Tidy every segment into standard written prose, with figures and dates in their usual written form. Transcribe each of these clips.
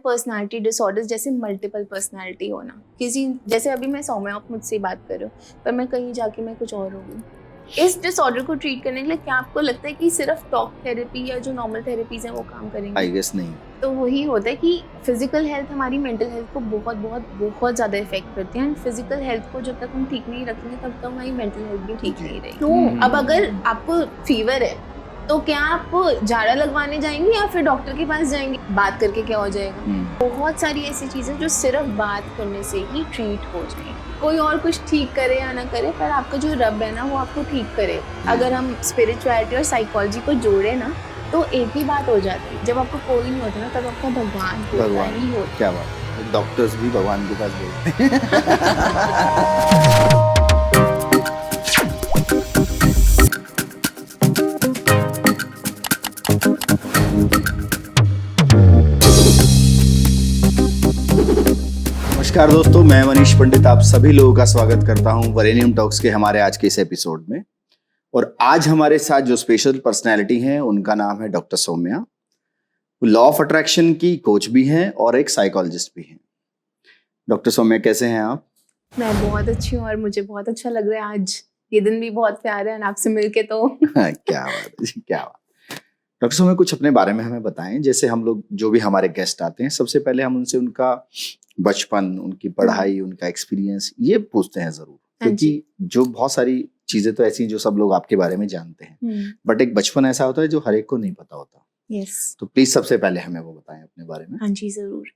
Personality disorders जैसे multiple personality होना, किसी जैसे अभी मैं सौम्या, आप मुझसे बात कर रहे हो पर मैं कहीं जाके मैं कुछ और हो गई। इस डिसऑर्डर को ट्रीट करने के लिए क्या आपको लगता है कि सिर्फ टॉक थेरेपी या जो नॉर्मल थेरेपीज हैं वो काम करेंगे? आई गेस नहीं। तो वही होता है कि फिजिकल हेल्थ हमारी मेंटल हेल्थ को बहुत बहुत बहुत ज़्यादा इफेक्ट करती है। एंड फिजिकल हेल्थ को जब तक हम ठीक नहीं रखेंगे तब तक हमारी मेंटल हेल्थ भी ठीक नहीं रहेगी। तो अब अगर आपको फीवर है तो क्या आप झाड़ा लगवाने जाएंगे या फिर डॉक्टर के पास जाएंगे? बात करके क्या हो जाएगा? बहुत सारी ऐसी चीजें जो सिर्फ बात करने से ही ट्रीट हो जाएंगी। कोई और कुछ ठीक करे या ना करे, पर आपका जो रब है ना वो आपको ठीक करे। अगर हम स्पिरिचुअलिटी और साइकोलॉजी को जोड़े ना तो एक ही बात हो जाती है। जब आपको कोई नहीं होता ना तब आपका भगवान होता ही होता। क्या बात, डॉक्टर्स भी भगवान के पास बोलते हैं। नमस्कार दोस्तों, मैं मनीष पंडित आप सभी लोगों का स्वागत करता हूं वरेनियम टॉक्स के हमारे आज के इस एपिसोड में। और आज हमारे साथ जो स्पेशल पर्सनैलिटी हैं उनका नाम है doctor Saumya. Law of attraction की कोच भी हैं और एक साइकोलॉजिस्ट भी हैं। डॉक्टर सौम्या, कैसे हैं आप? मैं बहुत अच्छी हूँ और मुझे बहुत अच्छा लग रहा है। आज ये दिन भी बहुत प्यारा है आपसे मिलके तो। क्या बात है, क्या बात। डॉक्टर सौम्या, कुछ अपने बारे में हमें बताएं। जैसे हम लोग जो भी हमारे गेस्ट आते हैं सबसे पहले हम उनसे उनका बचपन, उनकी पढ़ाई, उनका एक्सपीरियंस ये पूछते हैं जरूर, क्योंकि जो बहुत सारी चीजें तो ऐसी जो सब लोग आपके बारे में जानते हैं, बट एक बचपन ऐसा होता है जो हर एक को नहीं पता होता। तो प्लीज सबसे पहले हमें वो बताएं अपने बारे में। हाँ जी जरूर।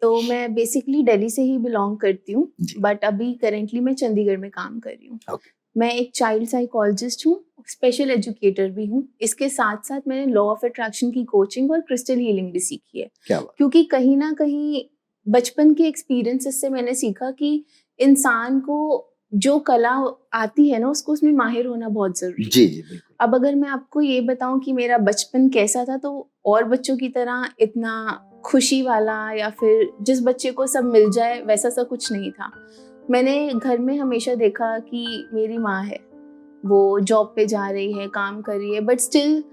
तो मैं बेसिकली दिल्ली से ही बिलोंग करती हूँ, बट अभी करेंटली मैं चंडीगढ़ में काम कर रही हूँ। मैं एक चाइल्ड साइकोलॉजिस्ट हूँ, स्पेशल एजुकेटर भी हूँ। इसके साथ साथ मैंने लॉ ऑफ अट्रैक्शन की कोचिंग और क्रिस्टल हीलिंग भी सीखी है। क्योंकि कहीं ना कहीं बचपन के एक्सपीरियंसेस से मैंने सीखा कि इंसान को जो कला आती है ना उसको उसमें माहिर होना बहुत जरूरी है। जी बिल्कुल। अब अगर मैं आपको ये बताऊं कि मेरा बचपन कैसा था, तो और बच्चों की तरह इतना खुशी वाला या फिर जिस बच्चे को सब मिल जाए वैसा सा कुछ नहीं था। मैंने घर में हमेशा देखा कि मेरी माँ है, वो जॉब पे जा रही है, काम कर रही है, बट स्टिल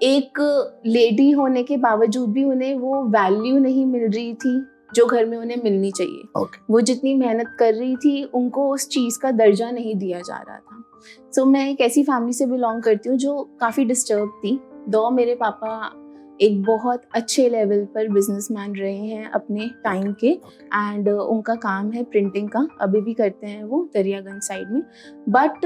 एक लेडी होने के बावजूद भी उन्हें वो वैल्यू नहीं मिल रही थी जो घर में उन्हें मिलनी चाहिए। वो जितनी मेहनत कर रही थी उनको उस चीज़ का दर्जा नहीं दिया जा रहा था। सो मैं एक ऐसी फैमिली से बिलोंग करती हूँ जो काफ़ी डिस्टर्ब थी। दो मेरे पापा एक बहुत अच्छे लेवल पर बिजनेसमैन रहे हैं अपने टाइम के, एंड उनका काम है प्रिंटिंग का, अभी भी करते हैं वो दरियागंज साइड में। बट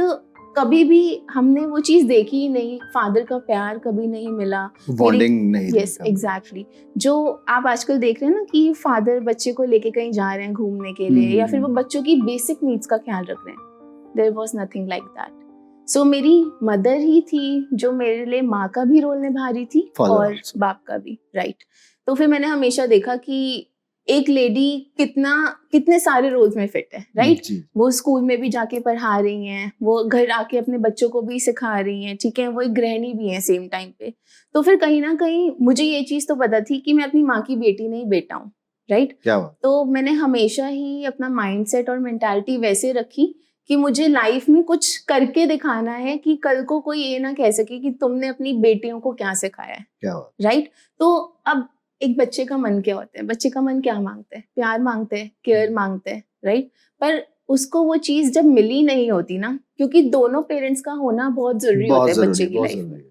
कभी भी हमने वो चीज देखी ही नहीं, फादर का प्यार कभी नहीं मिला, बॉन्डिंग नहीं। Yes exactly. जो आप आजकल देख रहे हैं ना कि फादर बच्चे को लेके कहीं जा रहे हैं घूमने के लिए, या फिर वो बच्चों की बेसिक नीड्स का ख्याल रख रहे हैं, there was nothing like that. So मेरी मदर ही थी जो मेरे लिए माँ का भी रोल निभा रही थी और बाप का भी, राइट। तो फिर मैंने हमेशा देखा कि एक लेडी कितने सारे रोल्स में फिट है, राइट। वो स्कूल में भी जाके पढ़ा रही हैं, वो घर आके अपने बच्चों को भी सिखा रही हैं, ठीक है, वो एक गृहिणी भी है सेम टाइम पे। तो फिर कहीं ना कहीं मुझे ये चीज तो पता थी कि मैं अपनी माँ की बेटी नहीं बेटा हूँ, राइट। तो मैंने हमेशा ही अपना माइंडसेट और मेंटालिटी वैसे रखी कि मुझे लाइफ में कुछ करके दिखाना है कि कल को कोई ये ना कह सके कि तुमने अपनी बेटियों को क्या सिखाया है, राइट। तो अब एक बच्चे का मन क्या होता है? बच्चे का मन क्या मांगता है? प्यार मांगते हैं, केयर मांगते हैं, राइट। पर उसको वो चीज जब मिली नहीं होती ना, क्योंकि दोनों पेरेंट्स का होना बहुत जरूरी होता है बच्चे की लाइफ में।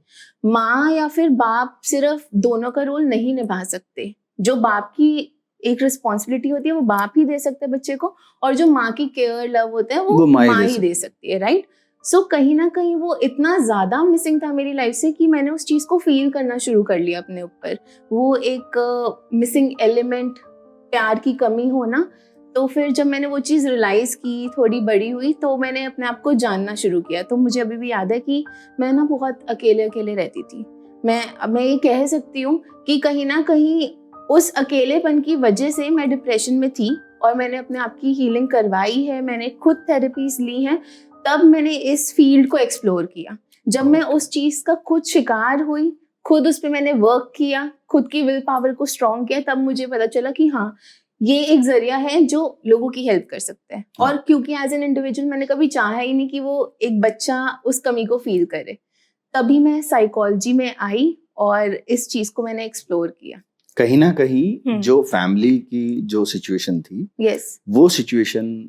माँ या फिर बाप सिर्फ दोनों का रोल नहीं निभा सकते। जो बाप की एक रिस्पॉन्सिबिलिटी होती है वो बाप ही दे सकते हैं बच्चे को, और जो माँ की केयर लव होता है वो माँ ही दे सकती है, राइट। सो कहीं ना कहीं वो इतना ज्यादा मिसिंग था मेरी लाइफ से कि मैंने उस चीज को फील करना शुरू कर लिया अपने ऊपर। वो एक मिसिंग एलिमेंट, प्यार की कमी होना। तो फिर जब मैंने वो चीज रियलाइज की, थोड़ी बड़ी हुई, तो मैंने अपने आप को जानना शुरू किया। तो मुझे अभी भी याद है कि मैं ना बहुत अकेले अकेले रहती थी। मैं ये कह सकती हूँ कि कहीं ना कहीं उस अकेलेपन की वजह से मैं डिप्रेशन में थी, और मैंने अपने आप की हीलिंग करवाई है, मैंने खुद थेरेपीज ली हैं, तब मैंने इस फील्ड को एक्सप्लोर किया। जब मैं उस चीज का खुद शिकार हुई, खुद उस पर मैंने वर्क किया, खुद की विल पावर को स्ट्रॉन्ग किया, तब मुझे पता चला कि हाँ ये एक जरिया है जो लोगों की हेल्प कर सकता है। और क्योंकि एज एन इंडिविजुअल मैंने कभी चाहा ही नहीं कि वो एक बच्चा उस कमी को फील करे, तभी मैं साइकोलॉजी में आई और इस चीज को मैंने एक्सप्लोर किया। कहीं ना कहीं जो फैमिली की जो सिचुएशन थी, यस वो सिचुएशन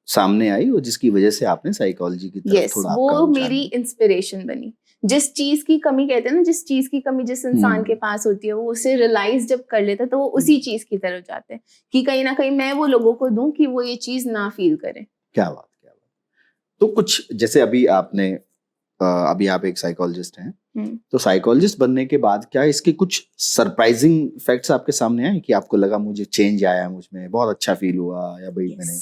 सामने आई और जिसकी वजह से आपने साइकोलॉजी की तरफ यस, थोड़ा आपका वो रुझान मेरी हुआ। इंस्पिरेशन बनी। जिस चीज की कमी कहते हैं ना, जिस चीज की कमी जिस इंसान के पास होती है, वो उसे रियलाइज जब कर लेता है तो वो उसी चीज की तरफ जाते हैं कि कहीं ना कहीं मैं वो लोगों को दूं कि वो ये चीज ना फील करें। क्या बात, क्या बात। तो कुछ जैसे अभी आपने अभी आप एक साइकोलॉजिस्ट हैं, तो साइकोलॉजिस्ट बनने के बाद क्या इसके कुछ सरप्राइजिंग फैक्ट्स आपके सामने आए कि आपको लगा मुझे चेंज आया, मुझ में बहुत अच्छा फील हुआ, या भाई मैंने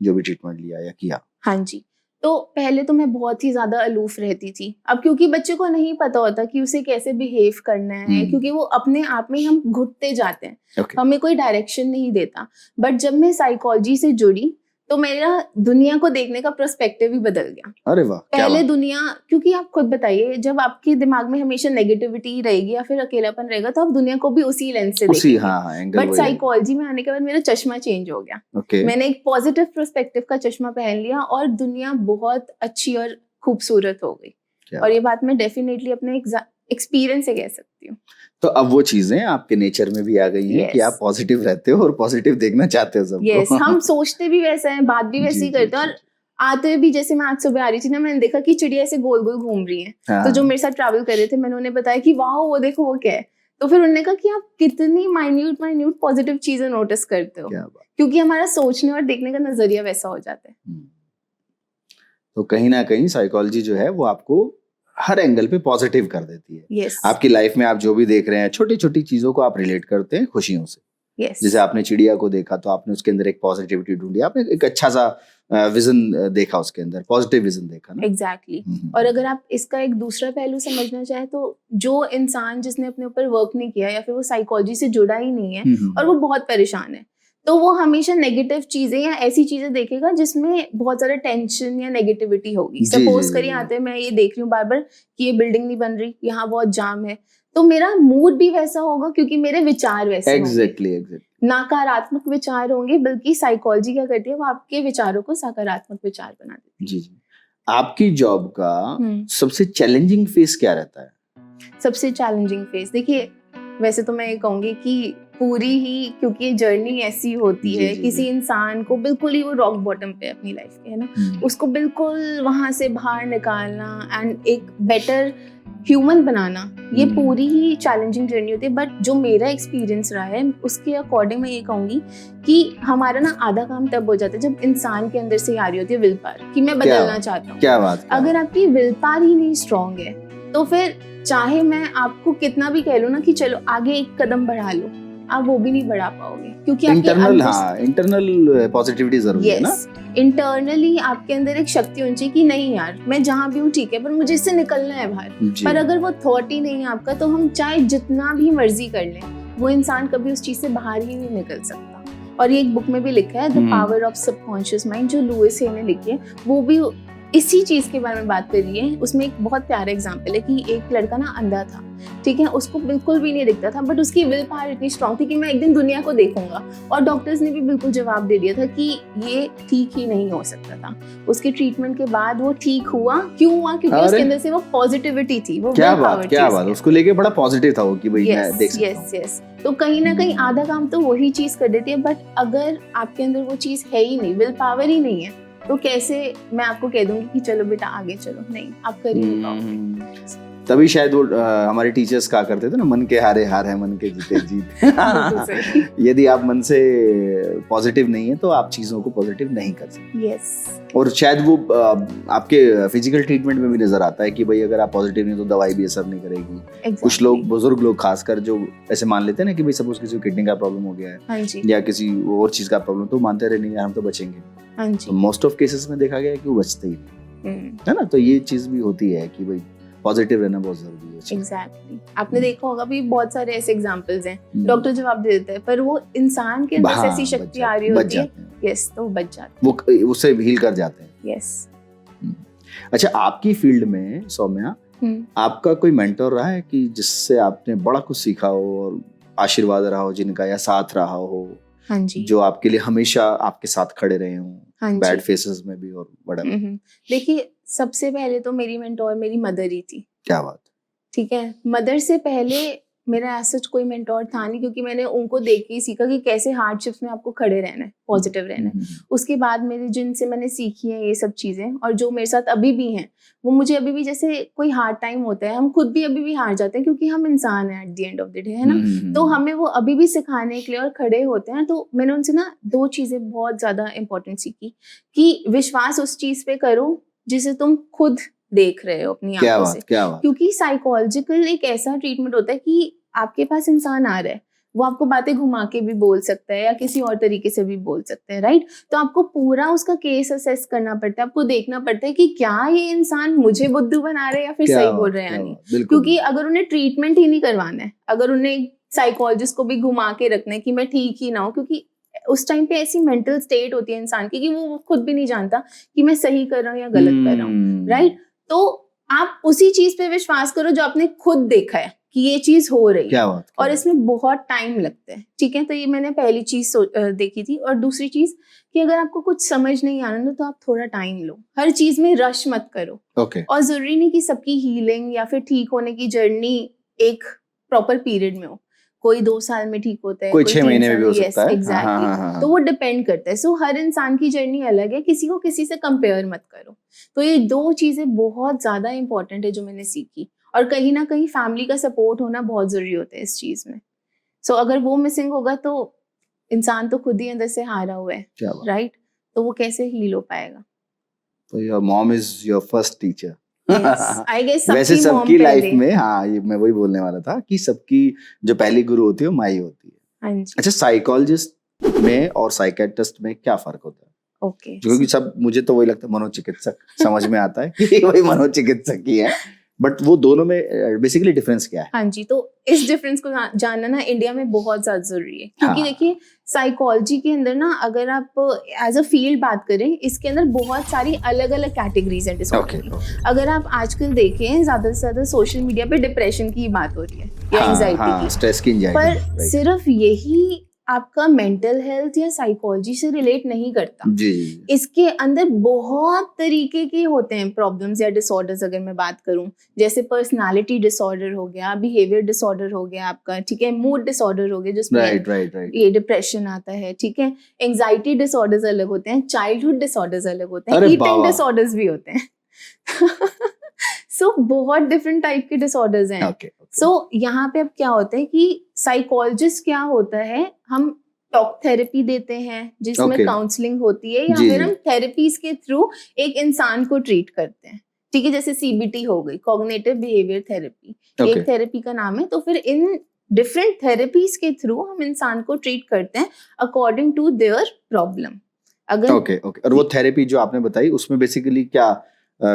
जो भी ट्रीटमेंट लिया या किया? हाँ जी। तो पहले तो मैं बहुत ही ज्यादा अलूफ रहती थी। अब क्योंकि बच्चे को नहीं पता होता कि उसे कैसे बिहेव करना है, क्योंकि वो अपने आप में हम घुटते जाते हैं, हमें कोई डायरेक्शन नहीं देता। बट जब मैं साइकोलॉजी से जुड़ी तो मेरा दुनिया को देखने का पर्सपेक्टिव ही बदल गया। अरे वाह, क्या पहले बात। दुनिया, क्योंकि आप खुद बताइए, जब आपके दिमाग में हमेशा नेगेटिविटी रहेगी या फिर अकेलापन रहेगा तो आप दुनिया को भी उसी लेंस से उसी, देखेंगे। हाँ, एंगल बट वही साइकोलॉजी में आने के बाद मेरा चश्मा चेंज हो गया। ओके। मैंने एक पॉजिटिव पर्सपेक्टिव का चश्मा पहन लिया और दुनिया बहुत अच्छी और खूबसूरत हो गई। और ये बात मैं डेफिनेटली अपने एक्सपीरियंस से कह सकती हूँ। तो अब वो चीजें आपके नेचर में भी आ गई हैं कि आप पॉजिटिव रहते हो और पॉजिटिव देखना चाहते हो सबको। यस, हम सोचते भी वैसा है, बात भी वैसी करते हैं। और आते हुए भी, जैसे मैं आज सुबह आ रही थी ना, मैंने देखा कि चिड़िया ऐसे गोल गोल घूम रही है। तो जो मेरे साथ ट्रैवल कर रहे थे, मैंने उन्हें बताया कि वाह वो देखो वो क्या है। तो फिर उन्होंने कहा कि आप कितनी माइन्यूट पॉजिटिव चीजें नोटिस करते हो, क्योंकि हमारा सोचने और देखने का नजरिया वैसा हो जाता है। तो कहीं ना कहीं साइकोलॉजी जो है वो आपको हर एंगल पे पॉजिटिव कर देती है। yes. आपकी लाइफ में आप जो भी देख रहे हैं, छोटी छोटी चीजों को आप रिलेट करते हैं खुशियों से। yes. जैसे आपने चिड़िया को देखा तो आपने उसके अंदर एक पॉजिटिविटी ढूंढी, आपने एक अच्छा सा विजन देखा, उसके अंदर पॉजिटिव विजन देखा ना। एग्जैक्टली। और अगर आप इसका एक दूसरा पहलू समझना चाहे तो जो इंसान जिसने अपने ऊपर वर्क नहीं किया या फिर वो साइकोलॉजी से जुड़ा ही नहीं है और वो बहुत परेशान है, तो वो हमेशा नेगेटिव चीजें या ऐसी चीजें देखेगा जिसमें बहुत ज्यादा टेंशन या नेगेटिविटी होगी। सपोज करिए आते हैं, मैं ये देख रही हूँ बार बार कि ये बिल्डिंग नहीं बन रही, यहाँ बहुत जाम है, तो मेरा मूड भी वैसा होगा क्योंकि मेरे विचार वैसे होंगे। नकारात्मक विचार होंगे, बल्कि साइकोलॉजी क्या करती है, वो आपके विचारों को सकारात्मक विचार बना देती है। जी। आपकी जॉब का सबसे चैलेंजिंग फेस क्या रहता है? सबसे चैलेंजिंग फेस, देखिए वैसे तो मैं ये कहूंगी कि पूरी ही, क्योंकि जर्नी ऐसी होती है, किसी इंसान को बिल्कुल ही वो रॉक बॉटम पे अपनी लाइफ के, है ना, उसको बिल्कुल वहां से बाहर निकालना एंड एक बेटर ह्यूमन बनाना, ये पूरी ही चैलेंजिंग जर्नी होती है। बट जो मेरा एक्सपीरियंस रहा है उसके अकॉर्डिंग मैं ये कहूंगी कि हमारा ना आधा काम तब हो जाता है जब इंसान के अंदर से आ रही होती है विल पावर कि मैं बदलना चाहता हूँ। क्या बात। अगर आपकी विल पावर ही नहीं स्ट्रॉन्ग है तो फिर चाहे मैं आपको कितना भी कह लूं ना कि चलो आगे एक कदम बढ़ा लो, आप वो भी नहीं बढ़ा पाओगे, क्योंकि इंटरनल पॉजिटिविटी जरूरी है ना। इंटरनली आपके अंदर एक शक्ति होनी चाहिए कि नहीं यार मैं जहाँ भी हूँ ठीक है, पर मुझे इससे निकलना है बाहर। पर अगर वो थॉट ही नहीं है आपका, तो हम चाहे जितना भी मर्जी कर लें, वो इंसान कभी उस चीज से बाहर ही नहीं निकल सकता। और ये एक बुक में भी लिखा है, the power of subconscious mind, जो लुइस हे ने लिखी है, वो भी इसी चीज के बारे में बात कर रही है। उसमें एक बहुत प्यारा एग्जांपल है कि एक लड़का ना अंधा था, ठीक है, उसको बिल्कुल भी नहीं दिखता था, बट उसकी विल पावर इतनी स्ट्रांग थी कि मैं एक दिन दुनिया को देखूंगा। और डॉक्टर्स ने भी बिल्कुल जवाब दे दिया था कि ये ठीक ही नहीं हो सकता था। उसके ट्रीटमेंट के बाद वो ठीक हुआ। क्यों हुआ? क्योंकि उसके अंदर से वो पॉजिटिविटी थी, वो क्या बात, उसको लेके बड़ा पॉजिटिव था वो कि भाई मैं देख सकता हूं। यस। तो कहीं ना कहीं आधा काम तो वही चीज कर देती है। बट अगर आपके अंदर वो चीज है ही नहीं, विल पावर ही नहीं है, तो कैसे मैं आपको कह दूंगी कि चलो बेटा आगे चलो? नहीं, आप कर ही नहीं पाओगे। तभी शायद वो हमारे टीचर्स कहा करते थे ना, मन के हारे हार है, मन के जीते जीत। यदि आप मन से पॉजिटिव नहीं है तो आप चीजों को पॉजिटिव नहीं कर सकते। यस। और शायद वो आपके फिजिकल ट्रीटमेंट में भी नजर आता है कि भाई अगर आप पॉजिटिव नहीं तो दवाई भी असर नहीं करेगी। कुछ लोग, बुजुर्ग लोग खासकर, जो ऐसे मान लेते हैं ना कि भाई सपोज किसी को किडनी का प्रॉब्लम हो गया है या किसी और चीज का प्रॉब्लम, तो मानते रहे नहीं हम तो बचेंगे। तो मोस्ट ऑफ केसेस में देखा गया है कि वो बचते ही नहीं, है ना। तो ये चीज भी होती है कि भाई पॉजिटिव रहना बहुत जरूरी है। एग्जैक्टली। आपने देखा होगा भी बहुत सारे ऐसे एग्जांपल्स हैं, डॉक्टर जवाब दे देता है पर वो इंसान के अंदर ऐसी शक्ति आ रही होती है, यस, तो वो बच जाते हैं, वो उससे हील कर जाते हैं। यस। अच्छा, आपकी फील्ड में सौम्या, आपका कोई मेंटर रहा है कि जिससे आपने बड़ा कुछ सीखा हो और आशीर्वाद रहा हो जिनका, या साथ रहा हो? हाँ जी। जो आपके लिए हमेशा आपके साथ खड़े रहे हों, हाँ, बैड फेसेस में भी और बड़ा। देखिए, सबसे पहले तो मेरी मेंटोर मेरी मदर ही थी। क्या बात। ठीक है, मदर से पहले मेरा ऐसा कोई मेंटोर था नहीं, क्योंकि मैंने उनको देख के ही सीखा कि कैसे हार्डशिप्स में आपको खड़े रहना है, पॉजिटिव रहना है। उसके बाद मेरे जिनसे मैंने सीखी है ये सब चीज़ें, और जो मेरे साथ अभी भी हैं, वो मुझे अभी भी, जैसे कोई हार्ड टाइम होता है, हम खुद भी अभी भी हार जाते हैं क्योंकि हम इंसान हैं at the end of the day, है ना। तो हमें वो अभी भी सिखाने के लिए और खड़े होते हैं। तो मैंने उनसे ना 2 चीज़ें बहुत ज़्यादा इंपॉर्टेंट सीखी कि विश्वास उस चीज़ पे करो जिसे तुम खुद देख रहे हो अपनी आंखों से। क्या बात। क्योंकि साइकोलॉजिकल एक ऐसा ट्रीटमेंट होता है कि आपके पास इंसान आ रहा है, वो आपको बातें घुमा के भी बोल सकता है या किसी और तरीके से भी बोल सकता है, राइट। तो आपको पूरा उसका केस असेस करना पड़ता है, आपको देखना पड़ता है कि क्या ये इंसान मुझे बुद्धू बना रहे हैं या फिर सही बोल रहे हैं या नहीं। क्योंकि अगर उन्हें ट्रीटमेंट ही नहीं करवाना है, अगर उन्हें साइकोलॉजिस्ट को भी घुमा के रखना है कि मैं ठीक ही ना हूँ, क्योंकि उस टाइम पे ऐसी मेंटल स्टेट होती है इंसान की कि वो खुद भी नहीं जानता कि मैं सही कर रहा हूँ या गलत कर रहा हूँ, राइट। तो आप उसी चीज पे विश्वास करो जो आपने खुद देखा है कि ये चीज हो रही है, और इसमें बहुत टाइम लगता है, ठीक है। तो ये मैंने पहली चीज देखी थी। और दूसरी चीज कि अगर आपको कुछ समझ नहीं आना ना, तो आप थोड़ा टाइम लो, हर चीज में रश मत करो। और जरूरी नहीं कि सबकी हीलिंग या फिर ठीक होने की जर्नी एक प्रॉपर पीरियड में हो। कोई 2 साल में ठीक होता है, कोई 6 महीने में भी हो सकता है। एग्जैक्टली। तो वो डिपेंड करता है। सो हर इंसान की जर्नी अलग है, किसी को किसी से कंपेयर मत करो। तो ये 2 चीजें बहुत ज्यादा इंपॉर्टेंट है जो मैंने सीखी। और कहीं ना कहीं फैमिली का सपोर्ट होना बहुत जरूरी होता है इस चीज में। सो अगर वो मिसिंग होगा तो इंसान तो खुद ही अंदर से हारा हुआ है, राइट। तो वो कैसे हील हो पाएगा। तो your mom is your first teacher. I guess वैसे सबकी लाइफ में, हाँ, ये मैं वही बोलने वाला था कि सबकी जो पहली गुरु होती है वो माई होती है। हाँ जी। अच्छा, साइकोलॉजिस्ट में और साइकेट्रिस्ट में क्या फर्क होता है? ओके। क्योंकि सब, मुझे तो वही लगता है मनोचिकित्सक समझ में आता है कि वही मनोचिकित्सक ही है, बट वो दोनों में बेसिकली डिफरेंस क्या है? हाँ जी, तो इस डिफरेंस को जानना ना इंडिया में बहुत ज्यादा जरूरी है। क्योंकि देखिए साइकोलॉजी के अंदर ना, अगर आप एज अ फील्ड बात करें, इसके अंदर बहुत सारी अलग अलग कैटेगरीज हैं डिसऑर्डर की। अगर आप आजकल देखें, ज्यादा से ज्यादा सोशल मीडिया पे डिप्रेशन की बात हो रही है या एंजाइटी की, स्ट्रेस की एंजाइटी, पर सिर्फ यही आपका मेंटल हेल्थ या साइकोलॉजी से रिलेट नहीं करता जी। इसके अंदर बहुत तरीके के होते हैं प्रॉब्लम्स या डिसऑर्डर्स। अगर मैं बात करूं, जैसे पर्सनालिटी डिसऑर्डर हो गया, बिहेवियर डिसऑर्डर हो गया आपका, ठीक है, मूड डिसऑर्डर हो गया जिसमें ये डिप्रेशन आता है, ठीक है। एंजाइटी डिसऑर्डर्स अलग होते हैं, चाइल्डहुड डिसऑर्डर्स अलग होते हैं, ईटिंग डिसऑर्डर्स भी होते हैं। सो बहुत डिफरेंट टाइप के डिसऑर्डर्स हैं। सो यहाँ पे अब क्या होता है कि साइकोलॉजिस्ट क्या होता है, हम टॉक थेरेपी देते हैं जिसमें काउंसलिंग होती है, या फिर हम थेरेपीज के थ्रू एक इंसान को ट्रीट करते हैं, ठीक है। जैसे CBT हो गई, कॉग्निटिव बिहेवियर थेरेपी, एक थेरेपी का नाम है। तो फिर इन डिफरेंट थेरेपीज के थ्रू हम इंसान को ट्रीट करते हैं अकॉर्डिंग टू देयर प्रॉब्लम। अगर और वो थेरेपी जो आपने बताई उसमें बेसिकली क्या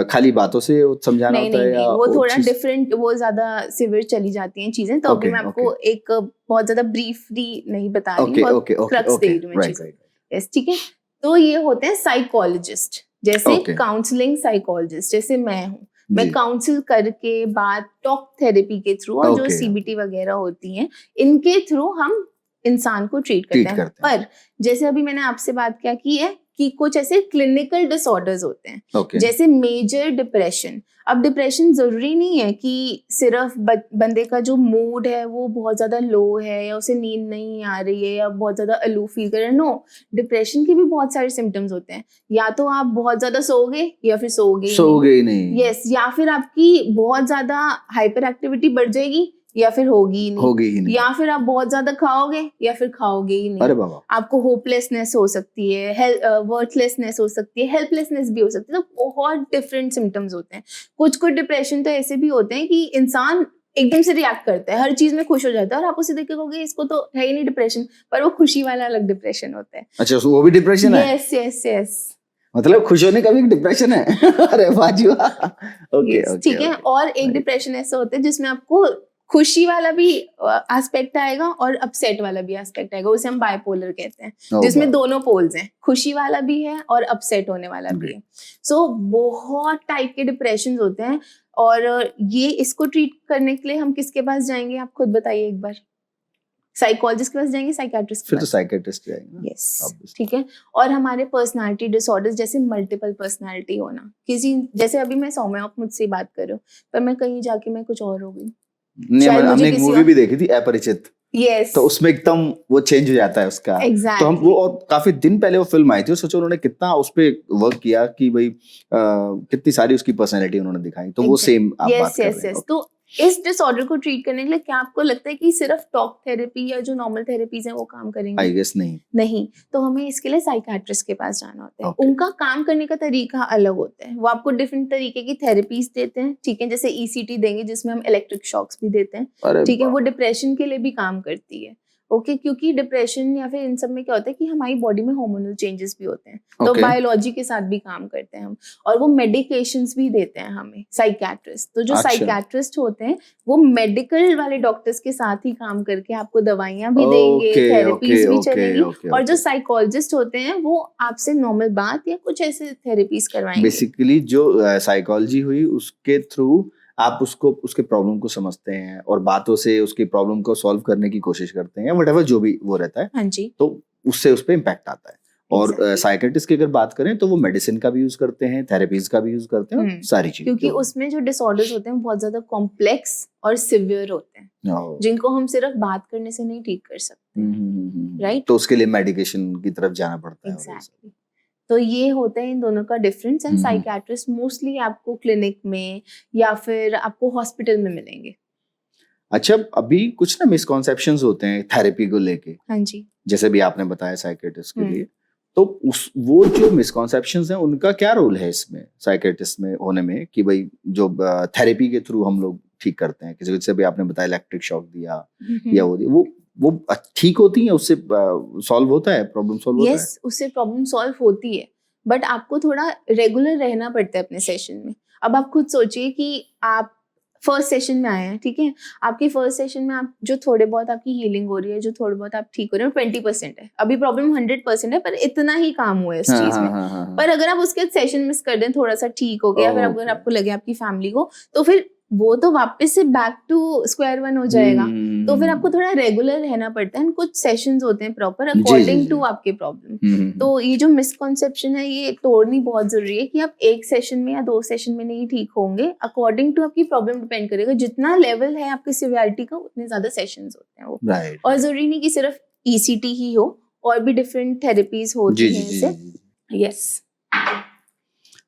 खाली बातों से समझाना होता है, या वो थोड़ा डिफरेंट, वो ज्यादा सिवियर चली जाती हैं चीजें। तो अभी मैं आपको एक बहुत ज्यादा ब्रीफली नहीं बता रही हूँ, क्रक्स दे रही हूँ चीजें, यस, ठीक है। तो ये होते हैं साइकोलॉजिस्ट, जैसे काउंसलिंग साइकोलॉजिस्ट, जैसे मैं हूँ, मैं काउंसिल करके बात टॉक थेरेपी के थ्रू और जो CBT वगैरह होती हैं इनके थ्रू हम इंसान को ट्रीट करते हैं। पर जैसे अभी मैंने आपसे बात क्या की है कि कुछ ऐसे क्लिनिकल डिसऑर्डर्स होते हैं, जैसे मेजर डिप्रेशन। अब डिप्रेशन जरूरी नहीं है कि सिर्फ बंदे का जो मूड है वो बहुत ज्यादा लो है, या उसे नींद नहीं आ रही है, या बहुत ज्यादा अलू फील कर रहे हैं। नो, डिप्रेशन के भी बहुत सारे सिम्टम्स होते हैं। या तो आप बहुत ज्यादा सोओगे या फिर सोओगे नहीं, यस, या फिर आपकी बहुत ज्यादा हाइपर एक्टिविटी बढ़ जाएगी या फिर होगी ही नहीं, या फिर आप बहुत ज्यादा खाओगे या फिर खाओगे ही नहीं। अरे बाबा। आपको होपलेसनेस हो सकती है, वर्थलेसनेस हो सकती है, हेल्पलेसनेस भी हो सकती है। तो बहुत डिफरेंट सिम्टम्स होते हैं। कुछ डिप्रेशन तो ऐसे भी होते हैं कि इंसान एकदम से रिएक्ट करता है, हर चीज में खुश हो जाता है, और आप उसे देख के कहोगे इसको तो है ही नहीं डिप्रेशन, पर वो खुशी वाला अलग डिप्रेशन होता है। अच्छा, वो भी डिप्रेशन है? यस यस यस, मतलब खुश होने का भी डिप्रेशन है। अरे बाजू, ओके, ठीक है। और एक डिप्रेशन ऐसा होता है जिसमें आपको खुशी वाला भी एस्पेक्ट आएगा और अपसेट वाला भी एस्पेक्ट आएगा, उसे हम बाइपोलर कहते हैं, जिसमें दोनों पोल्स हैं, खुशी वाला भी है और अपसेट होने वाला भी है। सो बहुत टाइप के डिप्रेशन होते हैं, और ये इसको ट्रीट करने के लिए हम किसके पास जाएंगे, आप खुद बताइए एक बार। साइकोलॉजिस्ट के पास जाएंगे, साइकियाट्रिस्ट? फिर तो साइकियाट्रिस्ट जाएंगे, यस, ठीक है। और हमारे पर्सनालिटी डिसऑर्डर्स, जैसे मल्टीपल पर्सनालिटी होना, किसी, जैसे अभी मैं सौम्या, आप मुझसे बात कर रहे हो, पर मैं कहीं जाके मैं कुछ और हो गई, नहीं, हमने एक मूवी भी देखी थी अपरिचित, यस, तो उसमें एकदम वो चेंज हो जाता है उसका। exactly. तो हम वो, और काफी दिन पहले वो फिल्म आई थी और सोचो उन्होंने कितना उस पे वर्क किया कि भाई कितनी सारी उसकी पर्सनैलिटी उन्होंने दिखाई, तो वो सेम आप बात कर रहे हैं। तो इस डिसऑर्डर को ट्रीट करने के लिए क्या आपको लगता है कि सिर्फ टॉक थेरेपी या जो नॉर्मल थेरेपीज हैं वो काम करेंगे? आई गेस नहीं, तो हमें इसके लिए साइकियाट्रिस्ट के पास जाना होता है। Okay. उनका काम करने का तरीका अलग होता है, वो आपको डिफरेंट तरीके की थेरेपीज देते हैं, ठीक है, जैसे ECT देंगे जिसमें हम इलेक्ट्रिक शॉक्स भी देते हैं, ठीक है, वो डिप्रेशन के लिए भी काम करती है। ओके, क्योंकि डिप्रेशन या फिर इन सब में क्या होता है कि हमारी बॉडी में हार्मोनल चेंजेस भी होते हैं, तो बायोलॉजी के साथ भी काम करते हैं हम, और वो मेडिकेशंस भी देते हैं हमें साइकियाट्रिस्ट। तो जो साइकियाट्रिस्ट होते हैं वो मेडिकल वाले डॉक्टर्स के साथ ही काम करके आपको दवाइयां भी देंगे, थेरेपीज भी चलेंगी, और जो साइकोलॉजिस्ट होते हैं वो आपसे नॉर्मल बात या कुछ ऐसे थेरेपीज करवाएंगे। बेसिकली जो साइकोलॉजी हुई उसके थ्रू आप उसको, उसके प्रॉब्लम को समझते हैं और बातों से उसकी प्रॉब्लम को सॉल्व करने की कोशिश करते हैं, व्हाटएवर जो भी वो रहता है। हाँ जी, तो उससे उस पे इम्पैक्ट आता है। और साइकियाट्रिस्ट की अगर बात करें तो वो मेडिसिन का भी यूज करते हैं, थेरेपीज का भी यूज करते हैं, सारी चीजें, क्योंकि उसमें जो डिसऑर्डर्स होते हैं बहुत ज्यादा कॉम्प्लेक्स और सिवियर होते हैं, जिनको हम सिर्फ बात करने से नहीं ठीक कर सकते, राइट? तो उसके लिए मेडिकेशन की तरफ जाना पड़ता है। एग्जैक्टली। तो ये होता है इन दोनों का डिफरेंस। एंड साइकियाट्रिस्ट मोस्टली आपको क्लिनिक में या फिर आपको हॉस्पिटल में मिलेंगे। अच्छा, अभी कुछ ना मिसकॉन्सेप्शंस होते हैं थेरेपी को लेके। हाँ जी, जैसे भी आपने बताया साइकियाट्रिस्ट के लिए, तो वो जो मिसकॉन्सेप्शंस हैं उनका क्या रोल है इसमें, साइकियाट्रिस्ट में होने में, कि भाई जो थेरेपी के थ्रू हम लोग ठीक करते हैं, जैसे भी आपने बताया इलेक्ट्रिक शॉक दिया या वो ठीक होती है, उससे सॉल्व होता है, प्रॉब्लम सॉल्व होता है? यस, उससे प्रॉब्लम सॉल्व होती है, बट आपको थोड़ा रेगुलर रहना पड़ता है अपने सेशन में। अब आप खुद सोचिए कि आप फर्स्ट सेशन में आए हैं, ठीक है, आपके फर्स्ट सेशन में आप जो थोड़े बहुत आपकी हीलिंग हो रही है, जो थोड़े बहुत आप ठीक हो रहे हैं, 20% है। अभी प्रॉब्लम 100% है, पर इतना ही काम हुआ है इस चीज में। पर अगर आप उसके सेशन मिस कर दें, थोड़ा सा ठीक हो गया, फिर अगर आपको लगे आपकी फैमिली को, तो फिर वो तो वापस से बैक टू स्क्वायर वन हो जाएगा। तो फिर आपको थोड़ा रेगुलर रहना पड़ता है, कुछ सेशंस होते हैं प्रॉपर अकॉर्डिंग टू आपके प्रॉब्लम। तो ये जो मिसकॉन्सेप्शन है ये तोड़नी बहुत जरूरी है कि आप एक सेशन में या 2 सेशन में नहीं ठीक होंगे, अकॉर्डिंग टू आपकी प्रॉब्लम डिपेंड करेगा। जितना लेवल है आपकी सिवियरिटी का उतने ज्यादा सेशंस होते हैं वो, और जरूरी नहीं कि सिर्फ ECT ही हो, और भी डिफरेंट थेरेपीज होती हैं इससे। यस।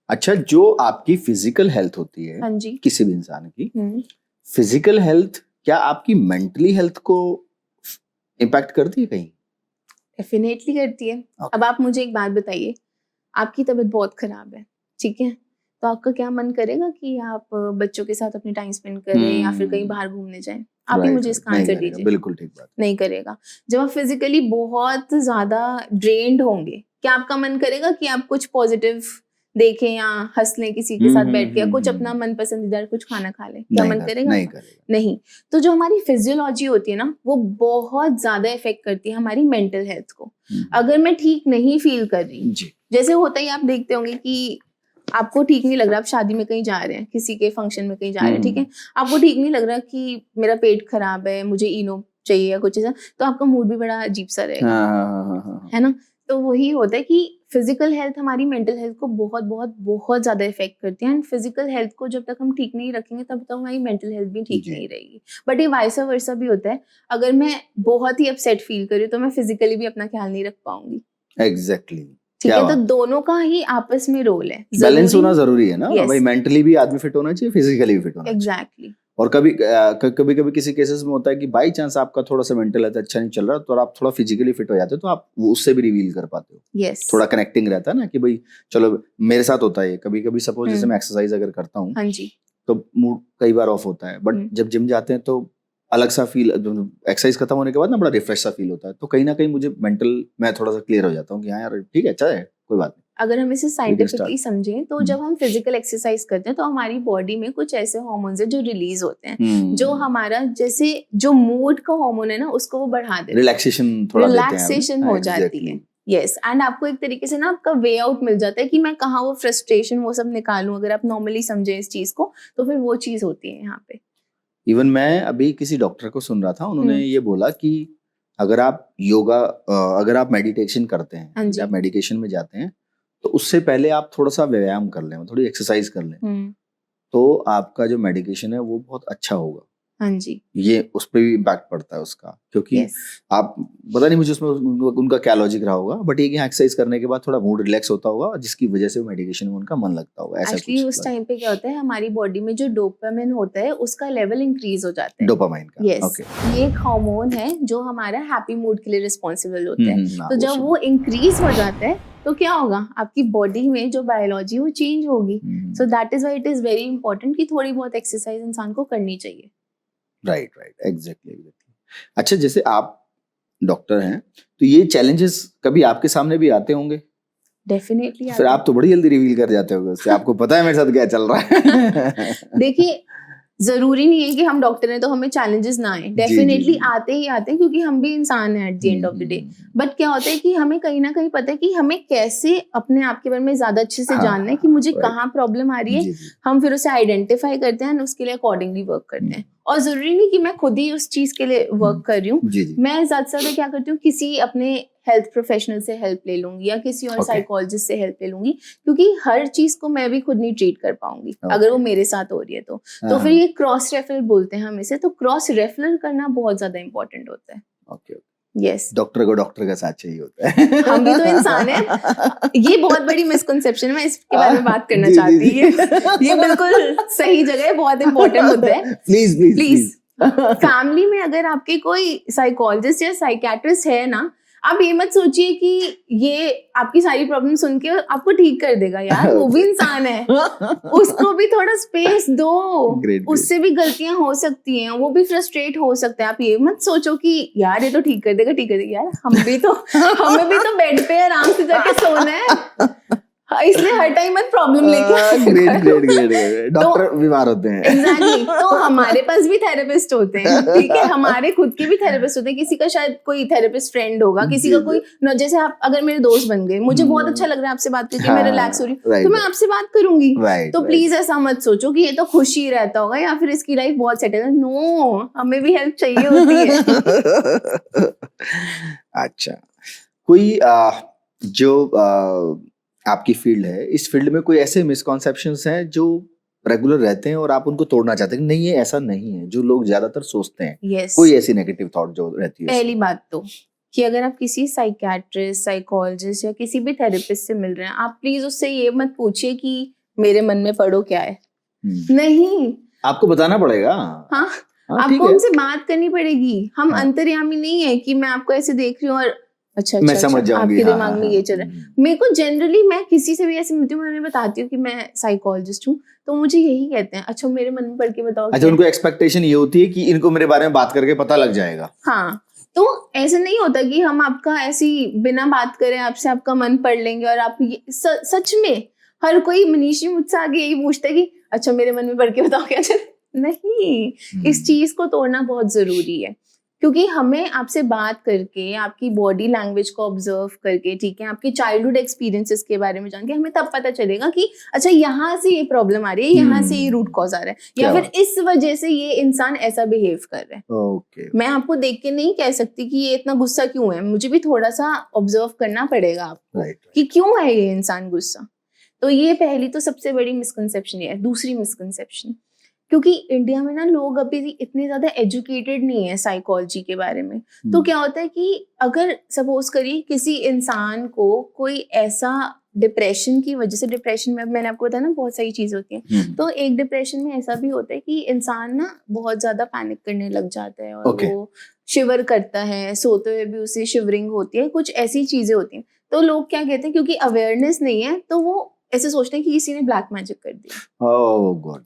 अच्छा, जो आपकी फिजिकल हेल्थ होती है, हाँ जी, किसी भी इंसान की फिजिकल हेल्थ क्या आपकी मेंटली हेल्थ को इम्पैक्ट करती है कहीं? डेफिनेटली करती है। अब आप मुझे एक बात बताइए, आपकी तबीयत बहुत खराब है, ठीक है, तो आपका क्या मन करेगा कि आप बच्चों के साथ अपनी टाइम स्पेंड करें या फिर कहीं बाहर घूमने जाएं? आप ही मुझे इसका आंसर दीजिए। बिल्कुल ठीक बात। नहीं करेगा। जब आप फिजिकली बहुत ज्यादा ड्रेन्ड होंगे, क्या आपका मन करेगा कि आप कुछ पॉजिटिव देखें या हंस लें किसी के साथ बैठ के, या कुछ अपना मन पसंदीदा कुछ खाना खा लें? क्या मन करेगा? नहीं। तो जो हमारी फिजियोलॉजी होती है ना, वो बहुत ज्यादा इफेक्ट करती है हमारी मेंटल हेल्थ को। अगर मैं ठीक नहीं फील कर रही, जैसे होता ही आप देखते होंगे कि आपको ठीक नहीं लग रहा, आप शादी में कहीं जा रहे हैं, किसी के फंक्शन में कहीं जा रहे हैं, ठीक है, आपको ठीक नहीं लग रहा कि मेरा पेट खराब है, मुझे इनो चाहिए या कुछ ऐसा, तो आपका मूड भी बड़ा अजीब सा रहेगा, है ना? तो वही होता है कि फिजिकल हेल्थ हमारी मेंटल हेल्थ को बहुत बहुत बहुत ज्यादा इफेक्ट करती है। एंड फिजिकल हेल्थ को जब तक हम ठीक नहीं रखेंगे तब तक हमारी मेंटल हेल्थ भी ठीक नहीं रहेगी। बट ये वाइस वर्सा भी होता है, अगर मैं बहुत ही अपसेट फील कर रही हूँ तो मैं फिजिकली भी अपना ख्याल नहीं रख पाऊंगी। एग्जैक्टली, ठीक है, तो दोनों का ही आपस में रोल है, बैलेंस होना जरूरी है ना। भाई मेंटली भी आदमी फिट होना चाहिए, फिजिकली भी फिट होना चाहिए। एग्जैक्टली। और कभी किसी केसेस में होता है कि बाई चांस आपका थोड़ा सा मेंटल हेल्थ अच्छा नहीं चल रहा, तो आप थोड़ा फिजिकली फिट हो जाते हो, तो आप उससे भी रिवील कर पाते हो। yes. थोड़ा कनेक्टिंग रहता है ना कि भाई चलो, मेरे साथ होता है कभी कभी, सपोज जैसे मैं एक्सरसाइज अगर करता हूँ, हाँ जी, तो मूड कई बार ऑफ होता है, बट जब जिम जाते हैं तो अलग सा फील, एक्सरसाइज खत्म होने के बाद ना बड़ा रिफ्रेश सा फील होता है, तो कहीं ना कहीं मुझे मेंटल, मैं थोड़ा सा क्लियर हो जाता हूँ कि हाँ यार ठीक है, अच्छा है, कोई बात नहीं। अगर हम इसे साइंटिफिकली समझें तो जब हम फिजिकल एक्सरसाइज करते हैं तो हमारी बॉडी में कुछ ऐसे हार्मोन्स हैं जो रिलीज होते हैं, जो हमारा जैसे जो मूड का हार्मोन है ना, उसको वो बढ़ा देते हैं, रिलैक्सेशन हो जाती है। यस, एंड आपको एक तरीके से ना आपका वे आउट मिल जाता है कि मैं कहाँ वो फ्रस्ट्रेशन वो सब निकालूं। अगर आप नॉर्मली समझें इस चीज को तो फिर वो चीज होती है यहाँ पे। इवन मैं अभी किसी डॉक्टर को सुन रहा था, उन्होंने ये बोला कि अगर आप योगा, अगर आप मेडिटेशन करते हैं, आप मेडिकेशन में जाते हैं, तो उससे पहले आप थोड़ा सा व्यायाम कर लें, थोड़ी एक्सरसाइज कर लें, तो आपका जो मेडिकेशन है वो बहुत अच्छा होगा। हाँ जी, ये उस पर भी इम्पैक्ट पड़ता है उसका, क्योंकि yes. आप पता नहीं मुझे उसमें उनका क्या लॉजिक रहा होगा, बट ये कि एक्सरसाइज करने के बाद थोड़ा मूड रिलैक्स होता होगा जिसकी वजह से मेडिकेशन में उनका मन लगता होगा, ऐसा एक्चुअली कुछ उस टाइम पे क्या होता है, हमारी बॉडी में जो डोपामिन होता है उसका लेवल इंक्रीज हो जाता है। डोपामाइन का। Yes, okay. ये एक हार्मोन है जो हमारा हैप्पी मूड के लिए रिस्पॉन्सिबल होता है। तो जब सुना। वो इंक्रीज हो जाता है तो क्या होगा, आपकी बॉडी में जो बायोलॉजी वो चेंज होगी। So that is why it is very important कि थोड़ी बहुत एक्सरसाइज इंसान को करनी चाहिए। Right, exactly. अच्छा, जैसे आप डॉक्टर हैं तो ये चैलेंजेस कभी आपके सामने भी आते होंगे? डेफिनेटली। फिर आप तो बड़ी जल्दी रिवील कर जाते होगे उससे, आपको पता है मेरे साथ क्या चल रहा है। देखिए, जरूरी नहीं है कि हम डॉक्टर हैं तो हमें चैलेंजेस ना आए, डेफिनेटली आते ही आते हैं, क्योंकि हम भी इंसान हैं at the end of the day. But क्या होता है कि हमें कहीं ना कहीं पता है कि हमें कैसे अपने आप के बारे में ज्यादा अच्छे से जानना है कि मुझे कहाँ प्रॉब्लम आ रही है। हम फिर उसे आइडेंटिफाई करते हैं, उसके लिए अकॉर्डिंगली वर्क करते हैं। और जरूरी नहीं कि मैं खुद ही उस चीज के लिए वर्क कर रही हूँ, मैं ज्यादा से ज्यादा क्या करती हूँ, किसी अपने हेल्थ प्रोफेशनल से हेल्प ले लूंगी या किसी और साइकोलॉजिस्ट से हेल्प ले लूंगी, क्योंकि हर चीज को मैं भी खुद नहीं ट्रीट कर पाऊंगी अगर वो मेरे साथ हो रही है तो फिर ये क्रॉस रेफरल बोलते हैं हम इसे। तो क्रॉस रेफरल करना बहुत ज्यादा इंपॉर्टेंट होता है। यस, डॉक्टर को डॉक्टर का साथ चाहिए होता है। हम भी तो इंसान हैं। ये बहुत बड़ी मिसकंसेप्शन है, मैं इसके बारे में बात करना चाहती हूँ। ये बिल्कुल सही जगह है, बहुत इंपॉर्टेंट मुद्दा है। प्लीज फैमिली में अगर आपके कोई साइकोलॉजिस्ट या साइकियाट्रिस्ट है ना, आप ये मत सोचिए कि ये आपकी सारी प्रॉब्लम सुन के आपको ठीक कर देगा। यार वो भी इंसान है, उसको भी थोड़ा स्पेस दो। उससे भी गलतियां हो सकती हैं, वो भी फ्रस्ट्रेट हो सकता है। आप ये मत सोचो कि यार ये तो ठीक कर देगा। यार हमें भी तो बेड पे आराम से जाके सोना है, इसलिए हर टाइम मत प्रॉब्लम लेके। ग्रेट। डॉक्टर बीमार होते हैं। एग्जैक्टली, तो हमारे पास भी थेरेपिस्ट होते हैं, ठीक है, हमारे खुद के भी थेरेपिस्ट होते हैं। किसी का शायद कोई थेरेपिस्ट फ्रेंड होगा, किसी का कोई जैसे आप अगर मेरे दोस्त बन गए, मुझे बहुत अच्छा लग रहा है आपसे बात करके, मैं रिलैक्स हो रही हूँ, तो मैं आपसे बात करूंगी। तो प्लीज ऐसा मत सोचो कि ये तो खुश ही रहता होगा या फिर इसकी लाइफ बहुत सेटल है। नो, हमें भी हेल्प चाहिए होती है। अच्छा, कोई जो आपकी फील्ड है, इस फील्ड में कोई ऐसे मिसकॉन्सेप्शंस हैं जो रेगुलर रहते हैं और आप उनको तोड़ना चाहते हैं? नहीं, ये ऐसा नहीं है जो लोग ज्यादातर सोचते हैं। yes. कोई ऐसी नेगेटिव थॉट जो रहती है? पहली बात तो कि अगर आप किसी साइकियाट्रिस्ट, साइकोलॉजिस्ट या किसी भी थेरेपिस्ट से मिल रहे हैं, आप प्लीज उससे ये मत पूछिए कि मेरे मन में पढ़ो क्या है। नहीं, आपको बताना पड़ेगा। हाँ, आपको हमसे बात करनी पड़ेगी। हम अंतर्यामी नहीं है कि मैं आपको ऐसे देख रही हूँ और अच्छा मैं समझ जाऊंगी, आपके दिमाग में ये चल रहा है। मेरे को जनरली, मैं किसी से भी ऐसे मिलती हूँ, मैं उन्हें बताती हूँ कि मैं साइकोलॉजिस्ट हूँ, तो मुझे यही कहते हैं, अच्छा मेरे मन में पढ़ के बताओ। अच्छा, उनको एक्सपेक्टेशन ये होती है कि इनको मेरे बारे में बात करके पता लग जाएगा। हाँ, तो ऐसा नहीं होता कि हम आपका ऐसी बिना बात करें आपसे आपका मन पढ़ लेंगे। और आप सच में हर कोई मनीषी मुझसे आगे यही पूछता है कि अच्छा मेरे मन में पढ़ के बताओ क्या चल। नहीं, इस चीज को तोड़ना बहुत जरूरी है, क्योंकि हमें आपसे बात करके, आपकी बॉडी लैंग्वेज को ऑब्जर्व करके, ठीक है, आपके चाइल्डहुड एक्सपीरियंसेस के बारे में जान के हमें तब पता चलेगा कि अच्छा यहाँ से ये प्रॉब्लम आ रही है, यहाँ से ये रूट कॉज आ रहा है, या फिर इस वजह से ये इंसान ऐसा बिहेव कर रहा है। मैं आपको देख के नहीं कह सकती कि ये इतना गुस्सा क्यों है, मुझे भी थोड़ा सा ऑब्जर्व करना पड़ेगा आपको कि क्यों है ये इंसान गुस्सा। तो ये पहली तो सबसे बड़ी मिसकंसेप्शन है। दूसरी मिसकंसेप्शन, क्योंकि इंडिया में ना लोग अभी इतने ज्यादा एजुकेटेड नहीं है साइकोलॉजी के बारे में। तो क्या होता है कि अगर सपोज करिए किसी इंसान को कोई ऐसा डिप्रेशन की वजह से, डिप्रेशन में मैंने आपको बताया ना बहुत सारी चीजें होती हैं, तो एक डिप्रेशन में ऐसा भी होता है कि इंसान ना बहुत ज्यादा पैनिक करने लग जाता है और वो शिवर करता है, सोते हुए भी उसे शिवरिंग होती है, कुछ ऐसी चीजें होती हैं। तो लोग क्या कहते हैं, क्योंकि अवेयरनेस नहीं है तो वो ऐसे सोचते हैं कि किसी ने ब्लैक मैजिक कर दिया। ओह गॉड।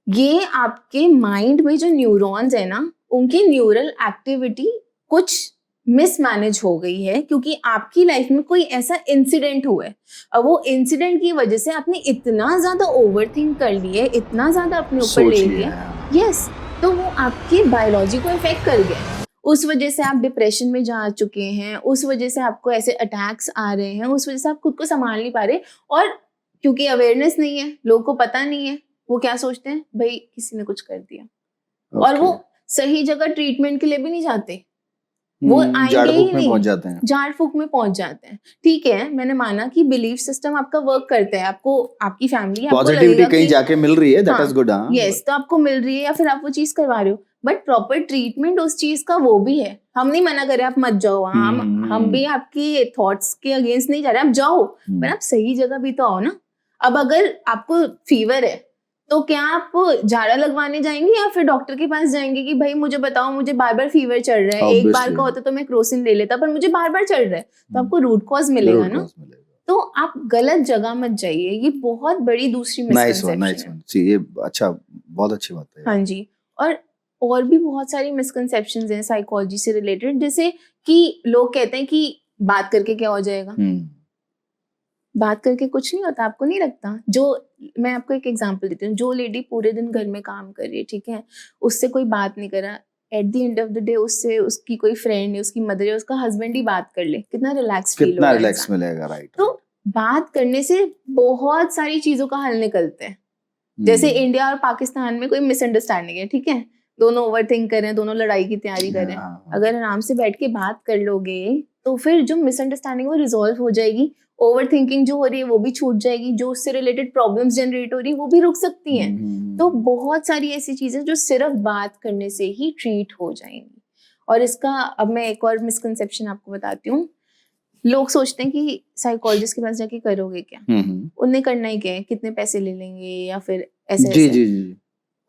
ये आपके माइंड में जो न्यूरॉन्स है ना, उनकी न्यूरल एक्टिविटी कुछ मिसमैनेज हो गई है, क्योंकि आपकी लाइफ में कोई ऐसा इंसिडेंट हुआ है और वो इंसिडेंट की वजह से आपने इतना ज्यादा ओवरथिंक कर लिए, इतना ज्यादा अपने ऊपर ले लिया। यस, तो वो आपकी बायोलॉजी को इफेक्ट कर गया। उस वजह से आप डिप्रेशन में जा चुके हैं, उस वजह से आपको ऐसे अटैक्स आ रहे हैं, उस वजह से आप खुद को संभाल नहीं पा रहे। और क्योंकि अवेयरनेस नहीं है, लोगों को पता नहीं है, वो क्या सोचते हैं, भाई किसी ने कुछ कर दिया। और वो सही जगह ट्रीटमेंट के लिए भी नहीं जाते, वो आएंगे झाड़ ही फूक में नहीं, पहुंच जाते हैं। झाड़ फूक में पहुंच जाते हैं। ठीक है, मैंने माना कि बिलीफ सिस्टम आपका वर्क करता है, आपको आपकी फैमिली आपको पॉजिटिविटी लगेगा कहीं कि जाके मिल रही है, दैट इज गुड। यस, तो आपको मिल रही है या फिर आप वो चीज करवा रहे हो, बट प्रॉपर ट्रीटमेंट उस चीज का वो भी है। हम नहीं मना कर रहे आप मत जाओ वहाँ, हम भी आपकी थॉट्स के अगेंस्ट नहीं जा रहे, आप जाओ, पर आप सही जगह भी तो आओ ना। अब अगर आपको फीवर है तो क्या आप झाड़ा लगवाने जाएंगे या फिर डॉक्टर के पास जाएंगे कि भाई मुझे बताओ, मुझे बार बार फीवर चढ़ रहा है, एक बार का होता तो मैं क्रोसिन ले लेता, पर मुझे बार बार चढ़ रहा है, तो आपको रूट कॉज मिलेगा ना। तो आप गलत जगह मत जाइए, ये बहुत बड़ी दूसरी मिसकंसेप्शन है। ये अच्छा, बहुत अच्छी बात है। हाँ जी, और भी बहुत सारी मिसकंसेप्शंस हैं साइकोलॉजी से रिलेटेड, जैसे कि लोग कहते हैं कि बात करके क्या हो जाएगा। बात करके कुछ नहीं होता, आपको नहीं लगता? जो मैं आपको एक एग्जांपल देती हूँ, जो लेडी पूरे दिन घर में काम कर रही है, ठीक है, उससे कोई बात नहीं करा, at the end of the day उससे उसकी कोई फ्रेंड है, उसकी मदर है, उसका हस्बैंड ही बात कर ले, कितना रिलैक्स फील होगा, कितना रिलैक्स मिलेगा। राइट। तो बात करने से बहुत सारी चीजों का हल निकलते हैं। जैसे इंडिया और पाकिस्तान में कोई मिसअंडरस्टैंडिंग है, ठीक है, दोनों ओवरथिंक कर रहे हैं, दोनों लड़ाई की तैयारी कर रहे हैं, अगर आराम से बैठ के बात कर लोगे तो फिर जो मिसअंडरस्टैंडिंग वो रिजॉल्व हो जाएगी, ओवरथिंकिंग जो हो रही है वो भी छूट जाएगी, जो उससे रिलेटेड प्रॉब्लम्स जनरेट हो रही है वो भी रुक सकती हैं। तो बहुत सारी ऐसी चीजें जो सिर्फ बात करने से ही ट्रीट हो जाएंगी। और इसका अब मैं एक और मिसकंसेप्शन आपको बताती हूँ। लोग सोचते हैं कि साइकोलॉजिस्ट के पास जाके करोगे क्या, उन्हें करना ही क्या है, कितने पैसे ले लेंगे, या फिर ऐसे जी।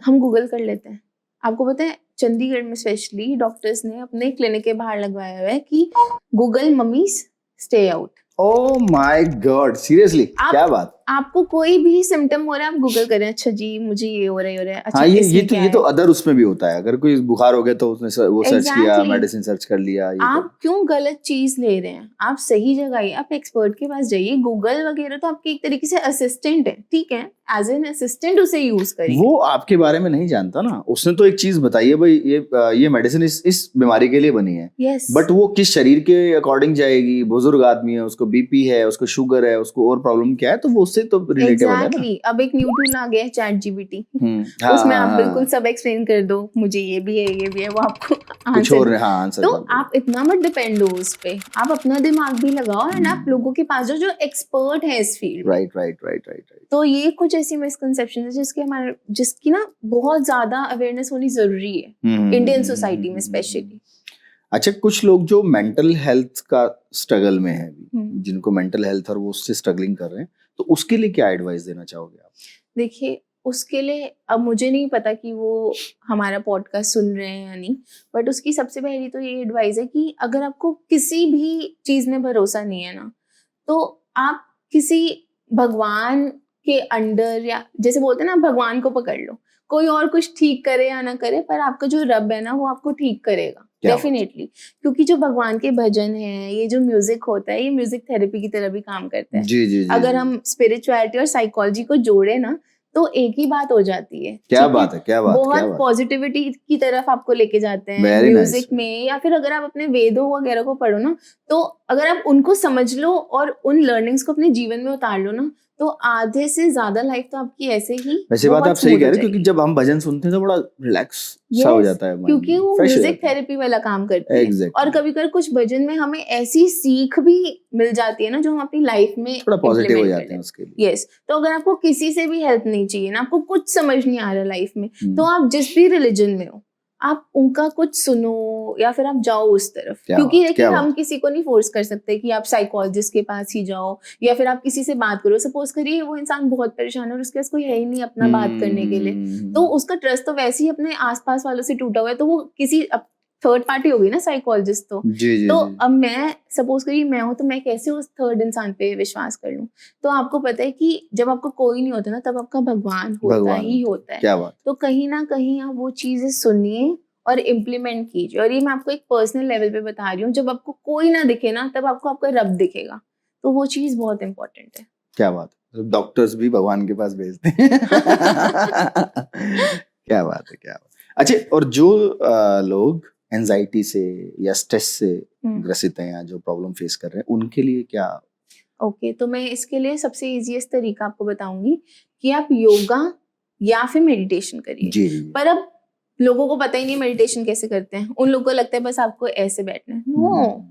हम गूगल कर लेते हैं। आपको पता है चंडीगढ़ में स्पेशली डॉक्टर्स ने अपने क्लिनिक के बाहर लगवाया हुआ है कि Google mummies stay out. Oh my God, seriously? क्या बात। आपको कोई भी सिम्टम हो रहा है आप गूगल करें, अच्छा जी मुझे ये हो रहा है। अच्छा, हाँ, ये तो अदर उसमें भी होता है, अगर कोई बुखार हो गया तो उसने वो सर्च किया, मेडिसिन सर्च कर लिया। आप क्यों गलत चीज ले रहे हैं? आप सही जगह आइए, आप एक्सपर्ट के पास जाइए। गूगल वगैरह तो आपके एक तरीके से असिस्टेंट है, ठीक है, एज एन असिस्टेंट उसे यूज करिए। वो आपके बारे में नहीं जानता ना, उसने तो एक चीज बताई है, भाई ये मेडिसिन इस बीमारी के लिए बनी है, yes. बट वो किस शरीर के अकॉर्डिंग जाएगी, बुजुर्ग आदमी है, उसको बीपी है, उसको शुगर है, उसको और प्रॉब्लम क्या है, तो वो उससे तो रिलेटेबल है ना। अब एक न्यू टूल आ गया है ChatGPT, उसमें आप बिल्कुल सब एक्सप्लेन कर दो, मुझे ये भी है ये भी है, वो आपको आंसर। तो आप इतना मत डिपेंड हो उस पे, आप अपना दिमाग भी लगाओ एंड आप लोगों के पास जो एक्सपर्ट है इस फील्ड। राइट। तो ये कुछ ऐसी मिसकंसेप्शन है जिसकी ना बहुत ज्यादा अवेयरनेस होनी जरूरी है इंडियन सोसाइटी में स्पेशली। अच्छा, कुछ लोग जो मेंटल हेल्थ का स्ट्रगल में है, जिनको मेंटल हेल्थ और वो उससे स्ट्रगलिंग कर रहे हैं, तो उसके लिए क्या एडवाइस देना चाहोगे आप? देखिए, उसके लिए अब मुझे नहीं पता कि वो हमारा पॉडकास्ट सुन रहे हैं या नहीं, बट उसकी सबसे पहली तो ये एडवाइस है कि अगर आपको किसी भी चीज में भरोसा नहीं है ना, तो आप किसी भगवान के अंडर, या जैसे बोलते हैं ना, भगवान को पकड़ लो, कोई और कुछ ठीक करे या ना करे, पर आपका जो रब है ना वो आपको ठीक करेगा डेफिनेटली। क्योंकि जो भगवान के भजन है, ये जो म्यूजिक होता है, ये म्यूजिक थेरेपी की तरह भी काम करता है। जी, अगर हम स्पिरिचुअलिटी और साइकोलॉजी को जोड़े ना तो एक ही बात हो जाती है। क्या बात है, बहुत पॉजिटिविटी की तरफ आपको लेके जाते हैं म्यूजिक में, या फिर अगर आप अपने वेदों वगैरह को पढ़ो ना, तो अगर आप उनको समझ लो और उन लर्निंग्स को अपने जीवन में उतार लो ना, तो आधे से ज्यादा लाइफ तो आपकी ऐसे ही। वैसे बात आप सही कह रहे हैं, क्योंकि जब हम भजन सुनते हैं तो बड़ा रिलैक्स सा हो जाता है, क्योंकि वो म्यूजिक थेरेपी वाला काम करते हैं। और कभी कभी कुछ भजन में हमें ऐसी सीख भी मिल जाती है ना, जो हम अपनी लाइफ में थोड़ा पॉजिटिव हो जाते हैं उसके लिए। यस, तो अगर आपको किसी से भी हेल्प नहीं चाहिए ना, आपको कुछ समझ नहीं आ रहा लाइफ में, तो आप जिस भी रिलीजन में हो, आप उनका कुछ सुनो या फिर आप जाओ उस तरफ। क्योंकि देखिए, हम किसी को नहीं फोर्स कर सकते कि आप साइकोलॉजिस्ट के पास ही जाओ या फिर आप किसी से बात करो। सपोज करिए वो इंसान बहुत परेशान है और उसके पास कोई है ही नहीं अपना बात करने के लिए, तो उसका ट्रस्ट तो वैसे ही अपने आसपास वालों से टूटा हुआ है, तो वो किसी थर्ड पार्टी होगी ना साइकोलॉजिस्ट तो। तो अब मैं सपोज करिए मैं हूँ, तो मैं कैसे उस थर्ड इंसान पे विश्वास कर लूं? तो आपको पता है कि जब आपको कोई नहीं होता ना, तब आपका भगवान होता ही होता है। क्या बात। तो कहीं ना कहीं आप वो चीजें सुनिए और इम्प्लीमेंट कीजिए। और ये मैं आपको एक पर्सनल लेवल पे बता रही हूँ, जब आपको कोई ना दिखे ना, तब आपको आपका रब दिखेगा, तो वो चीज बहुत इंपॉर्टेंट है। क्या बात है, डॉक्टर्स भी भगवान के पास भेजते हैं। क्या बात है। अच्छा, और जो लोग एंजाइटी से या स्ट्रेस से ग्रसित हैं या जो प्रॉब्लम फेस कर रहे हैं, उनके लिए क्या? ओके, तो मैं इसके लिए सबसे इजीएस्ट तरीका आपको बताऊंगी कि आप योगा या फिर मेडिटेशन करिए। पर अब लोगों को पता ही नहीं मेडिटेशन कैसे करते हैं, उन लोगों को लगता है बस आपको ऐसे बैठना है। नो,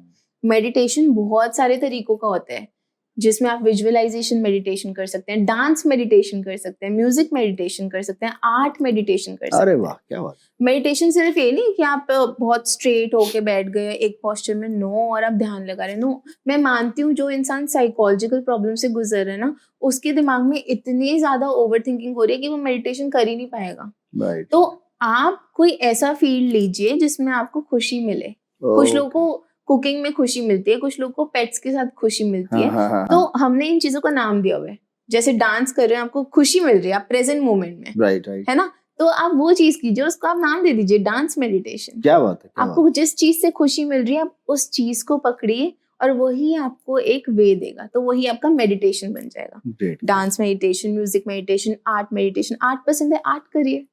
मेडिटेशन बहुत सारे तरीकों का होता है, जिसमें आप विजुअलाइजेशन मेडिटेशन कर सकते हैं, डांस मेडिटेशन कर सकते हैं, म्यूजिक मेडिटेशन कर सकते हैं, आर्ट मेडिटेशन कर सकते अरे हैं। वाह, क्या बात। मेडिटेशन सिर्फ ये नहीं कि आप बहुत स्ट्रेट होके बैठ गए एक पोस्चर में, नो, और आप ध्यान लगा रहे, नो। मैं मानती हूँ जो इंसान साइकोलॉजिकल प्रॉब्लम से गुजर रहा है ना, उसके दिमाग में इतनी ज्यादा ओवर थिंकिंग हो रही है कि वो मेडिटेशन कर ही नहीं पाएगा। राइट। तो आप कोई ऐसा फील्ड लीजिए जिसमें आपको खुशी मिले। कुछ लोगों को कुकिंग में खुशी मिलती है, कुछ लोगों को पेट्स के साथ खुशी मिलती है। तो हमने इन चीजों का नाम दिया हुआ है। जैसे डांस कर रहे हैं, आपको खुशी मिल रही है, आप प्रेजेंट मोमेंट में, राइट, है ना, तो आप वो चीज कीजिए, उसको आप नाम दे दीजिए डांस मेडिटेशन। क्या बात है, आपको जिस चीज से खुशी मिल रही है, आप उस चीज को पकड़िए और वही आपको एक वे देगा, तो वही आपका मेडिटेशन बन जाएगा। Dance meditation, music meditation, art meditation. Art पसंद है, आर्ट करिए।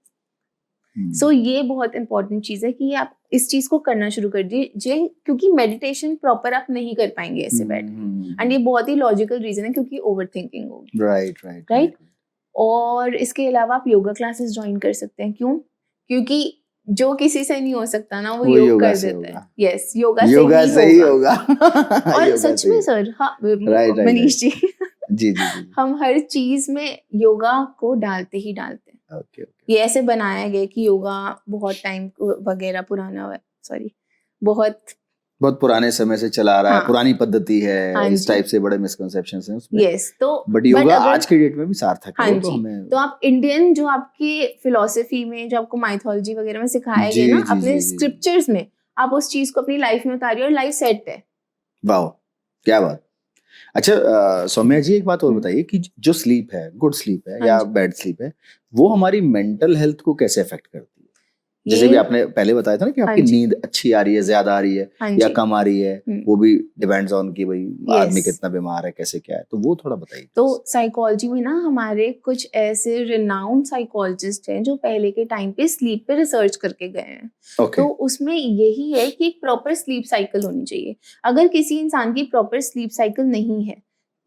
सो ये बहुत इंपॉर्टेंट चीज है कि आप इस चीज को करना शुरू कर दीजिए, क्योंकि मेडिटेशन प्रॉपर आप नहीं कर पाएंगे ऐसे बैठ के। एंड ये बहुत ही लॉजिकल रीजन है, क्योंकि ओवर थिंकिंग होगी। राइट। और इसके अलावा आप योगा क्लासेस ज्वाइन कर सकते हैं। क्यों? क्योंकि जो किसी से नहीं हो सकता ना, वो योग कर देता है। यस, योगा से ही होगा। और सच में सर, हाँ मनीष जी, जी, हम हर चीज में योगा को डालते ही डालते हैं। ये ऐसे बनाया गया कि योगा बहुत टाइम वगैरह बहुत पुराने समय से चला रहा है, पुरानी पद्धति है, इस टाइप से बड़े मिसकंसेप्शंस हैं उसमें। यस, तो बट योगा आज के डेट में भी सार्थक है। तो हमें, तो आप इंडियन जो आपकी फिलॉसफी में, जो आपको माइथोलॉजी वगैरह में सिखाया गया ना, अपने स्क्रिप्चर्स में, आप उस चीज को अपनी लाइफ में उतारिए और लाइफ सेट है। वाह, क्या बात। अच्छा सौम्या जी, एक बात और बताइए कि जो स्लीप है, गुड स्लीप है या बैड स्लीप है, वो हमारी मेंटल हेल्थ को कैसे अफेक्ट करती है? जैसे भी आपने पहले बताया था ना कि आपकी नींद अच्छी आ रही है, ज्यादा आ रही है या कम आ रही है, वो भी डिपेंड्स ऑन कि भाई आदमी कितना बीमार है, कैसे क्या है, तो वो थोड़ा बताइए। तो साइकोलॉजी में ना हमारे कुछ ऐसे रिनाउंड साइकोलॉजिस्ट हैं जो पहले के टाइम पे स्लीप पे रिसर्च करके गए हैं। तो उसमें यही है कि एक प्रॉपर स्लीप साइकिल होनी चाहिए। अगर किसी इंसान की प्रॉपर स्लीप साइकिल नहीं है,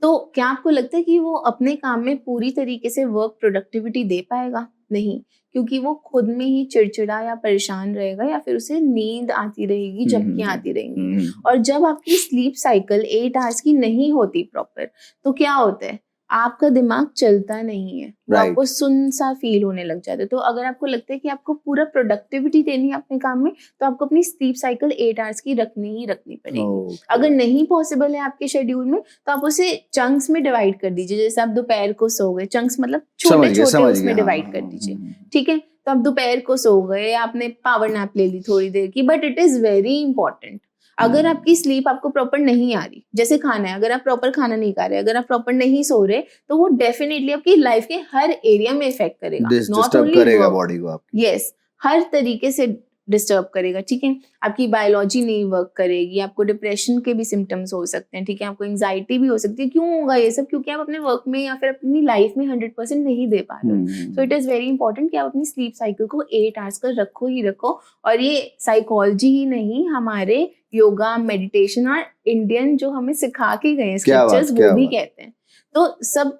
तो क्या आपको लगता है कि वो अपने काम में पूरी तरीके से वर्क प्रोडक्टिविटी दे पाएगा? नहीं, क्योंकि वो खुद में ही चिड़चिड़ा या परेशान रहेगा, या फिर उसे नींद आती रहेगी, झपकियां आती रहेंगी। और जब आपकी स्लीप साइकिल 8 आवर्स की नहीं होती प्रॉपर, तो क्या होता है, आपका दिमाग चलता नहीं है, आपको सुन सा फील होने लग जाता है। तो अगर आपको लगता है कि आपको पूरा प्रोडक्टिविटी देनी है अपने काम में, तो आपको अपनी स्लीप साइकिल 8 आवर्स की रखनी पड़ेगी। अगर नहीं पॉसिबल है आपके शेड्यूल में, तो आप उसे चंक्स में डिवाइड कर दीजिए। जैसे आप दोपहर को सो गए, चंक्स मतलब छोटे उसमें डिवाइड कर दीजिए, ठीक है। तो आप दोपहर को सो गए, आपने पावर नैप ले ली थोड़ी देर की, but it is very important. अगर आपकी स्लीप आपको प्रॉपर नहीं आ रही, जैसे खाना है, अगर आप प्रॉपर खाना नहीं खा रहे, अगर आप प्रॉपर नहीं सो रहे, तो वो डेफिनेटली आपकी लाइफ के हर एरिया में इफेक्ट करेगा। नॉट ओनली करेगा बॉडी को आपकी। यस, हर तरीके से डिस्टर्ब करेगा, ठीक है। आपकी बायोलॉजी नहीं वर्क करेगी, आपको डिप्रेशन के भी सिम्टम्स हो सकते हैं, ठीक है, आपको एंजाइटी भी हो सकती है। क्यों होगा ये सब? क्योंकि आप अपने वर्क में या फिर अपनी लाइफ में 100% नहीं दे पा रहे हो। So it is very important कि आप अपनी स्लीप साइकिल को 8 आवर्स का रखो। और ये साइकोलॉजी ही नहीं, हमारे योगा, मेडिटेशन और इंडियन जो हमें सिखा के गए स्क्रिप्चर्स, वो भी कहते हैं। तो सब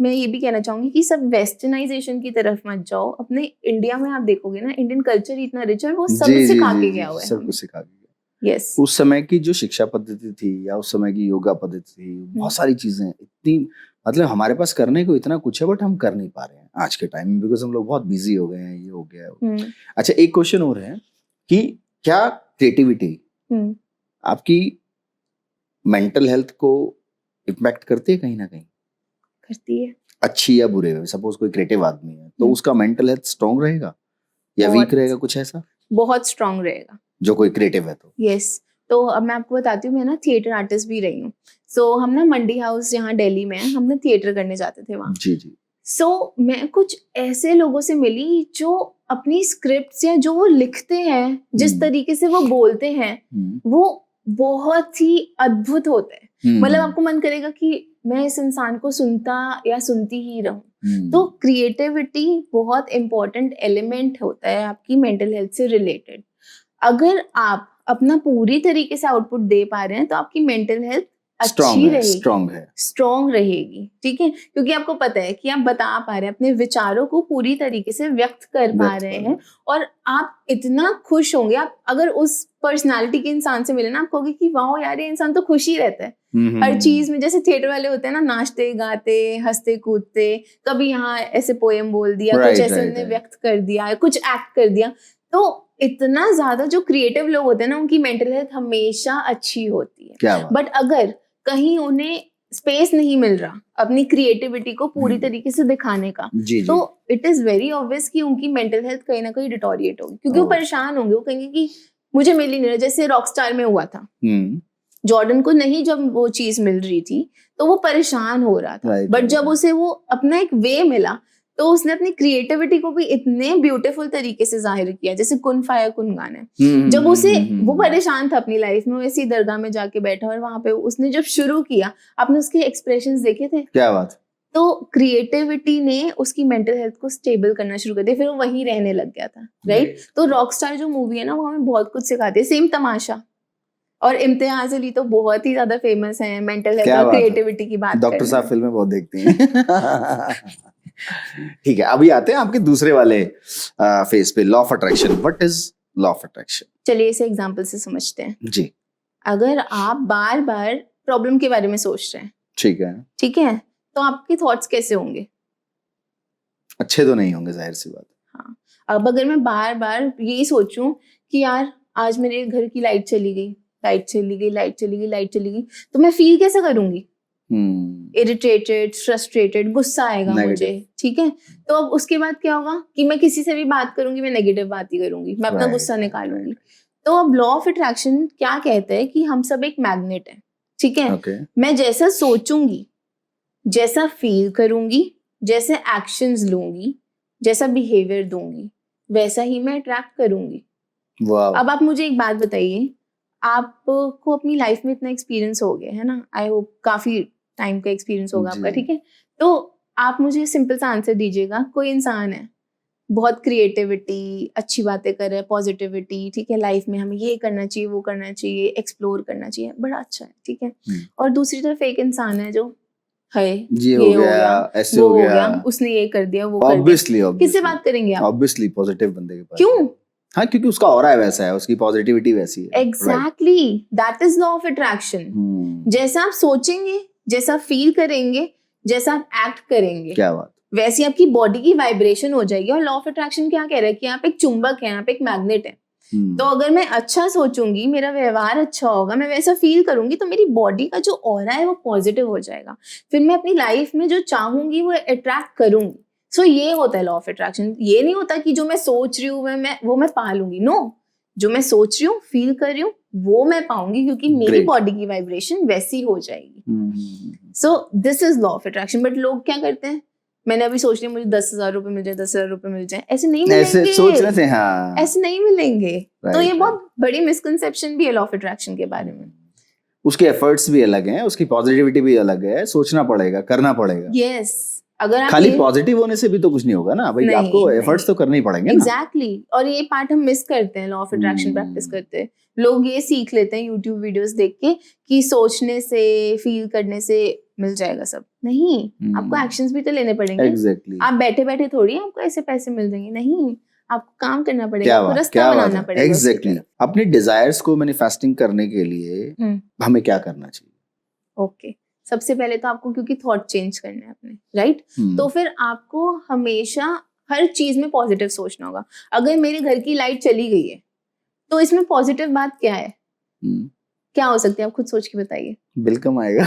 मैं ये भी कहना चाहूंगी कि सब वेस्टर्नाइजेशन की तरफ मत जाओ। अपने इंडिया में आप देखोगे ना, इंडियन कल्चर इतना रिच है, वो सब सिखा के गया हुआ है, सब कुछ सिखा के गया। यस, उस समय की जो शिक्षा पद्धति थी या उस समय की योगा पद्धति थी, बहुत सारी चीजें इतनी, मतलब हमारे पास करने को इतना कुछ है, बट हम कर नहीं पा रहे हैं आज के टाइम में, बिकॉज हम लोग बहुत बिजी हो गए हैं, ये हो गया। अच्छा, एक क्वेश्चन और है कि क्या क्रिएटिविटी आपकी मेंटल हेल्थ को इम्पैक्ट करती है कहीं ना कहीं? करती है, अच्छी या बुरे में। सपोज कोई क्रिएटिव आदमी है, तो उसका मेंटल हेल्थ स्ट्रांग रहेगा या वीक रहेगा, कुछ ऐसा? बहुत स्ट्रांग रहेगा जो कोई क्रिएटिव है तो। यस। तो अब मैं आपको बताती हूँ, मैं ना थिएटर आर्टिस्ट भी रही हूँ। सो हम ना मंडी हाउस यहाँ दिल्ली में, हम ना थिएटर करने जाते थे वहाँ। जी। सो मैं कुछ ऐसे लोगों से मिली जो अपनी स्क्रिप्ट्स या जो वो लिखते हैं, जिस तरीके से वो बोलते हैं, वो बहुत ही अद्भुत होता है। मतलब आपको मन करेगा कि मैं इस इंसान को सुनता या सुनती ही रहूं। तो क्रिएटिविटी बहुत इंपॉर्टेंट एलिमेंट होता है आपकी मेंटल हेल्थ से रिलेटेड। अगर आप अपना पूरी तरीके से आउटपुट दे पा रहे हैं, तो आपकी मेंटल हेल्थ अच्छी रहेगी, स्ट्रॉन्ग रहेगी, ठीक है, क्योंकि आपको पता है कि आप बता पा रहे हैं, अपने विचारों को पूरी तरीके से व्यक्त कर पा रहे हैं, और आप इतना खुश होंगे। आप अगर उस पर्सनालिटी के इंसान से मिले ना, आप कहोगे कि वाह यार ये इंसान तो खुश ही रहता है हर चीज में। जैसे थिएटर वाले होते हैं ना, नाचते गाते हंसते कूदते, कभी यहाँ ऐसे पोएम बोल दिया, कुछ ऐसे उन्होंने व्यक्त कर दिया, कुछ एक्ट कर दिया। तो इतना ज्यादा जो क्रिएटिव लोग होते हैं ना, उनकी मेंटल हेल्थ हमेशा अच्छी होती है। बट अगर कहीं उन्हें स्पेस नहीं मिल रहा अपनी क्रिएटिविटी को पूरी तरीके से दिखाने का, तो इट इज वेरी ऑब्वियस कि उनकी मेंटल हेल्थ कहीं ना कहीं डिटोरिएट होगी, क्योंकि वो परेशान होंगे। वो कहेंगे कि मुझे मिल ही नहीं रहा। जैसे रॉकस्टार में हुआ था, जॉर्डन को नहीं जब वो चीज मिल रही थी तो वो परेशान हो रहा था, बट जब उसे वो अपना एक वे मिला तो उसने अपनी क्रिएटिविटी को भी इतने ब्यूटीफुल तरीके से जाहिर किया। जैसे कुन फाया कुन गाना है, जब उसे वो परेशान था अपनी लाइफ में, वो ऐसी दरगाह में जाके बैठा और वहां पे उसने जब शुरू किया, आपने उसके एक्सप्रेशंस देखे थे? क्या बात। तो क्रिएटिविटी ने उसकी मेंटल हेल्थ को स्टेबल करना शुरू कर दिया, फिर वो वहीं रहने लग गया था, राइट। तो रॉकस्टार जो मूवी है ना, वो हमें बहुत कुछ सिखाती है। सेम तमाशा और इम्तियाज अली तो बहुत ही ज्यादा फेमस है मेंटल हेल्थ और क्रिएटिविटी की बात। डॉक्टर साहब फिल्में बहुत देखती हैं। ठीक है, अभी आते हैं आपके दूसरे वाले फेज पे, law of attraction. What is law of attraction? चलिए इसे एग्जांपल से समझते हैं जी। अगर आप बार बार प्रॉब्लम के बारे में सोच रहे हैं, ठीक है, तो आपके थॉट्स कैसे होंगे? अच्छे तो नहीं होंगे, जाहिर सी बात। हाँ, अब अगर मैं बार बार यही सोचूं कि यार आज मेरे घर की लाइट चली गई, तो मैं फील कैसे करूंगी? इरिटेटेड, फ्रस्ट्रेटेड, गुस्सा आएगा मुझे, ठीक है। तो अब उसके बाद क्या होगा कि मैं किसी से भी बात करूंगी, मैं नेगेटिव बात ही करूंगी, मैं अपना गुस्सा निकालूंगी। तो अब लॉ ऑफ अट्रैक्शन क्या कहता है कि हम सब एक मैग्नेट है, ठीक है। मैं जैसा सोचूंगी, जैसा फील करूंगी, जैसे एक्शंस लूंगी, जैसा बिहेवियर दूंगी, वैसा ही मैं अट्रैक्ट करूंगी। अब आप मुझे एक बात बताइए, आपको अपनी लाइफ में इतना एक्सपीरियंस हो गया है ना, आई होप काफी टाइम का एक्सपीरियंस होगा आपका, ठीक है। तो आप मुझे सिंपल सा आंसर दीजिएगा, कोई इंसान है बहुत क्रिएटिविटी, अच्छी बातें कर रहा है, पॉजिटिविटी, ठीक है, लाइफ में हमें ये करना चाहिए, वो करना चाहिए, एक्सप्लोर करना चाहिए, बड़ा अच्छा है, ठीक है। और दूसरी तरफ एक इंसान है जो है ये हो गया, ऐसे हो गया, उसने ये कर दिया, वो कर दिया। किससे बात करेंगे आप? ऑब्वियसली पॉजिटिव बंदे के पास। क्यों? हाँ, क्योंकि उसका ऑरा वैसा है, उसकी पॉजिटिविटी वैसी है। Exactly, that is law of attraction. जैसा आप सोचेंगे, जैसा फील करेंगे, जैसा आप एक्ट करेंगे, क्या बात, वैसी आपकी बॉडी की वाइब्रेशन हो जाएगी। और लॉ ऑफ अट्रैक्शन क्या कह रहा है कि आप एक चुंबक है, आप एक मैग्नेट है। तो अगर मैं अच्छा सोचूंगी, मेरा व्यवहार अच्छा होगा, मैं वैसा फील करूंगी, तो मेरी बॉडी का जो ऑरा है वो पॉजिटिव हो जाएगा, फिर मैं अपनी लाइफ में जो चाहूंगी वो अट्रैक्ट करूंगी। सो ये होता है लॉ ऑफ अट्रैक्शन। ये नहीं होता कि जो मैं सोच रही हूँ वो मैं पा लूंगी। नो, जो मैं सोच रही हूँ, फील कर रही हूँ, वो मैं पाऊंगी, क्योंकि मेरी बॉडी की वाइब्रेशन वैसी हो जाएगी। So this is law of attraction. But लोग क्या करते हैं, मैंने अभी सोच लिया मुझे 10,000 रुपए मिल जाए, 10,000 रुपए मिल जाए, ऐसे नहीं मिलेंगे, ऐसे सोच रहे थे, हाँ, ऐसे नहीं मिलेंगे। तो ये बहुत बड़ी मिसकंसेप्शन भी है लॉ ऑफ अट्रैक्शन के बारे में। उसके एफर्ट्स भी अलग हैं, उसकी पॉजिटिविटी भी अलग है, सोचना पड़ेगा, करना पड़ेगा। यस, अगर आप खाली पॉजिटिव होने से भी तो कुछ नहीं होगा ना भाई, आपको एफर्ट्स तो करने ही पड़ेंगे। एग्जैक्टली। और ये पार्ट हम मिस करते हैं लॉ ऑफ अट्रैक्शन प्रैक्टिस करते हैं। लोग ये सीख लेते हैं यूट्यूब वीडियोस देख के कि सोचने से, फील करने से मिल जाएगा सब। नहीं, आपको एक्शंस भी तो लेने पड़ेंगे। एग्जैक्टली। आप बैठे बैठे थोड़ी आपको ऐसे पैसे मिल जाएंगे, नहीं, आपको काम करना पड़ेगा, आपको रास्ता बनाना पड़ेगा। एग्जैक्टली। अपने डिजायर्स को मैनिफेस्टिंग करने के लिए हमें क्या करना चाहिए? ओके, सबसे पहले तो आपको क्योंकि थॉट चेंज करने हैं अपने, राइट। तो फिर आपको हमेशा हर चीज में पॉजिटिव सोचना होगा। अगर मेरे घर की लाइट चली गई है तो इसमें पॉजिटिव बात क्या है? क्या हो सकती है, आप खुद सोच के बताइए। बिल कम आएगा।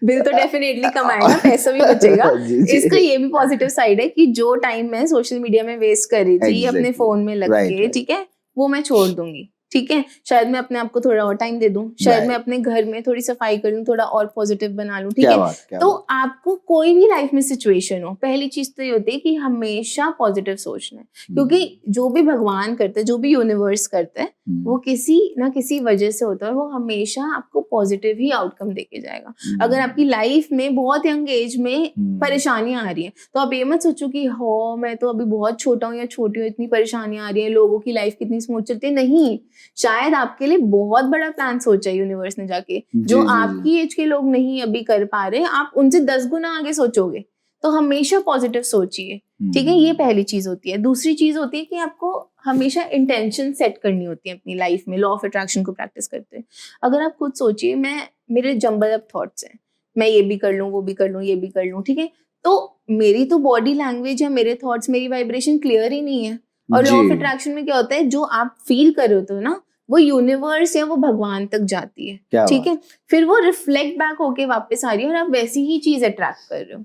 बिल तो डेफिनेटली कम आएगा, पैसा भी बचेगा। इसका ये भी पॉजिटिव साइड है कि जो टाइम मैं सोशल मीडिया में वेस्ट कर रही थी अपने फोन में लग के, ठीक है, वो मैं छोड़ दूंगी, ठीक है। शायद मैं अपने आप को थोड़ा और टाइम दे दूं, शायद मैं अपने घर में थोड़ी सफाई कर लूं, थोड़ा और पॉजिटिव बना लूं, ठीक है। तो आपको कोई भी लाइफ में सिचुएशन हो, पहली चीज तो ये होती है कि हमेशा पॉजिटिव सोचना है, क्योंकि जो भी भगवान करते हैं, जो भी यूनिवर्स करते हैं, वो किसी ना किसी वजह से होता है, वो हमेशा आपको पॉजिटिव ही आउटकम देके जाएगा। अगर आपकी लाइफ में बहुत यंग एज में परेशानियां आ रही हैं, तो आप ये मत सोचो कि हो मैं तो अभी बहुत छोटा हूँ या छोटी हूँ, इतनी परेशानियां आ रही है, लोगों की लाइफ कितनी स्मूथ चलती है। नहीं, शायद आपके लिए बहुत बड़ा प्लान सोचा है यूनिवर्स ने जाके, जो आपकी एज के लोग नहीं अभी कर पा रहे, आप उनसे 10 गुना आगे सोचोगे। तो हमेशा पॉजिटिव सोचिए, ठीक है, ये पहली चीज होती है। दूसरी चीज होती है कि आपको हमेशा इंटेंशन सेट करनी होती है अपनी लाइफ में, लॉ ऑफ अट्रैक्शन को प्रैक्टिस करते हैं। अगर आप खुद सोचिए, मेरे जंबल अप थॉट्स हैं, मैं ये भी कर लूँ, वो भी कर लूँ, ये भी कर लूँ, ठीक है, तो मेरी तो बॉडी लैंग्वेज या मेरे थॉट्स, मेरी वाइब्रेशन क्लियर ही नहीं है। और लॉ ऑफ अट्रैक्शन में क्या होता है, जो आप फील कर रहे होते हो ना, वो यूनिवर्स या वो भगवान तक जाती है, ठीक है, फिर वो रिफ्लेक्ट बैक होके वापस आ रही है और आप वैसी ही चीज अट्रैक्ट कर रहे हो,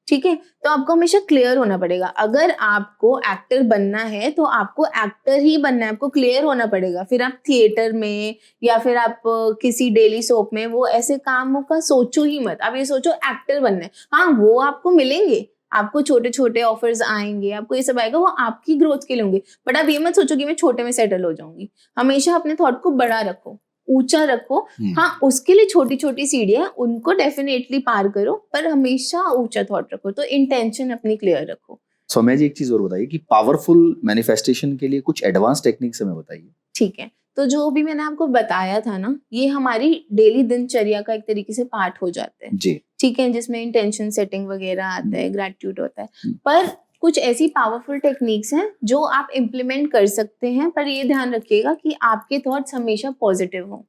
ठीक है। तो आपको हमेशा क्लियर होना पड़ेगा। अगर आपको एक्टर बनना है तो आपको एक्टर ही बनना है, आपको क्लियर होना पड़ेगा। फिर आप थिएटर में या फिर आप किसी डेली सोप में वो ऐसे कामों का सोचो ही मत। आप ये सोचो एक्टर बनना है, हाँ वो आपको मिलेंगे, आपको छोटे छोटे ऑफर्स आएंगे, आपको ये सब आएगा, वो आपकी ग्रोथ के लिए होंगे। बट आप ये मत सोचो कि मैं छोटे में सेटल हो जाऊंगी। हमेशा अपने थॉट को बड़ा रखो, ऊंचा रखो। हाँ, उसके लिए छोटी छोटी सीढ़ियां, उनको डेफिनेटली पार करो, पर हमेशा ऊंचा थॉट रखो। तो इंटेंशन अपनी क्लियर रखो। सौम्या जी, एक चीज और बताइए कि पावरफुल मैनिफेस्टेशन के लिए कुछ एडवांस टेक्निक्स हमें बताइए। ठीक है, तो जो भी मैंने आपको बताया था ना, ये हमारी डेली दिनचर्या का एक तरीके से पार्ट हो जाता है जी, ठीक है, जिसमें इंटेंशन सेटिंग वगैरह आता है, ग्रेटिट्यूड होता है। पर कुछ ऐसी पावरफुल टेक्निक्स हैं जो आप इम्प्लीमेंट कर सकते हैं, पर ये ध्यान रखिएगा कि आपके थॉट्स हमेशा पॉजिटिव हों,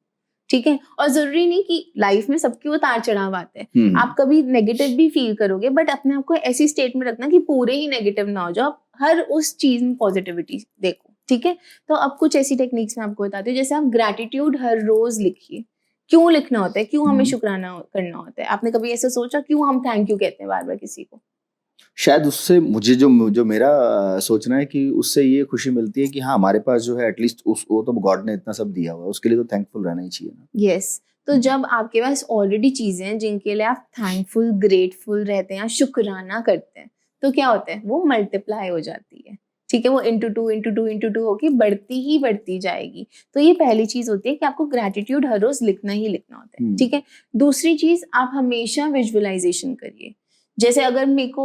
ठीक है। और जरूरी नहीं कि लाइफ में सबके उतार चढ़ाव आते हैं, आप कभी नेगेटिव भी फील करोगे, बट अपने आप को ऐसी स्टेट में रखना कि पूरे ही नेगेटिव ना हो जाओ, आप हर उस चीज में पॉजिटिविटी देखो, ठीक है। तो अब कुछ ऐसी टेक्निक्स मैं आपको बताती हूँ। जैसे आप ग्रैटिट्यूड हर रोज लिखिए। क्यों लिखना होता है, क्यों हमें शुक्राना करना होता है? आपने कभी ऐसा सोचा क्यों हम थैंक यू कहते हैं बार बार किसी को? शायद उससे मुझे जो मेरा सोचना है कि उससे ये खुशी मिलती है कि हाँ, हमारे पास जो है एटलीस्ट वो तो गॉड ने इतना सब दिया हुआ है, उसके लिए तो थैंकफुल रहना ही चाहिए ना। यस, तो जब आपके पास ऑलरेडी चीजें हैं जिनके लिए आप थैंकफुल, ग्रेटफुल रहते हैं, शुक्राना करते हैं, तो क्या होता है, वो मल्टीप्लाई हो जाती है, ठीक है, वो इंटू टू होके बढ़ती ही बढ़ती जाएगी। तो ये पहली चीज होती है कि आपको ग्रैटिट्यूड हर रोज लिखना ही लिखना होता है, ठीक है। दूसरी चीज, आप हमेशा विजुअलाइजेशन करिए। जैसे अगर मेरे को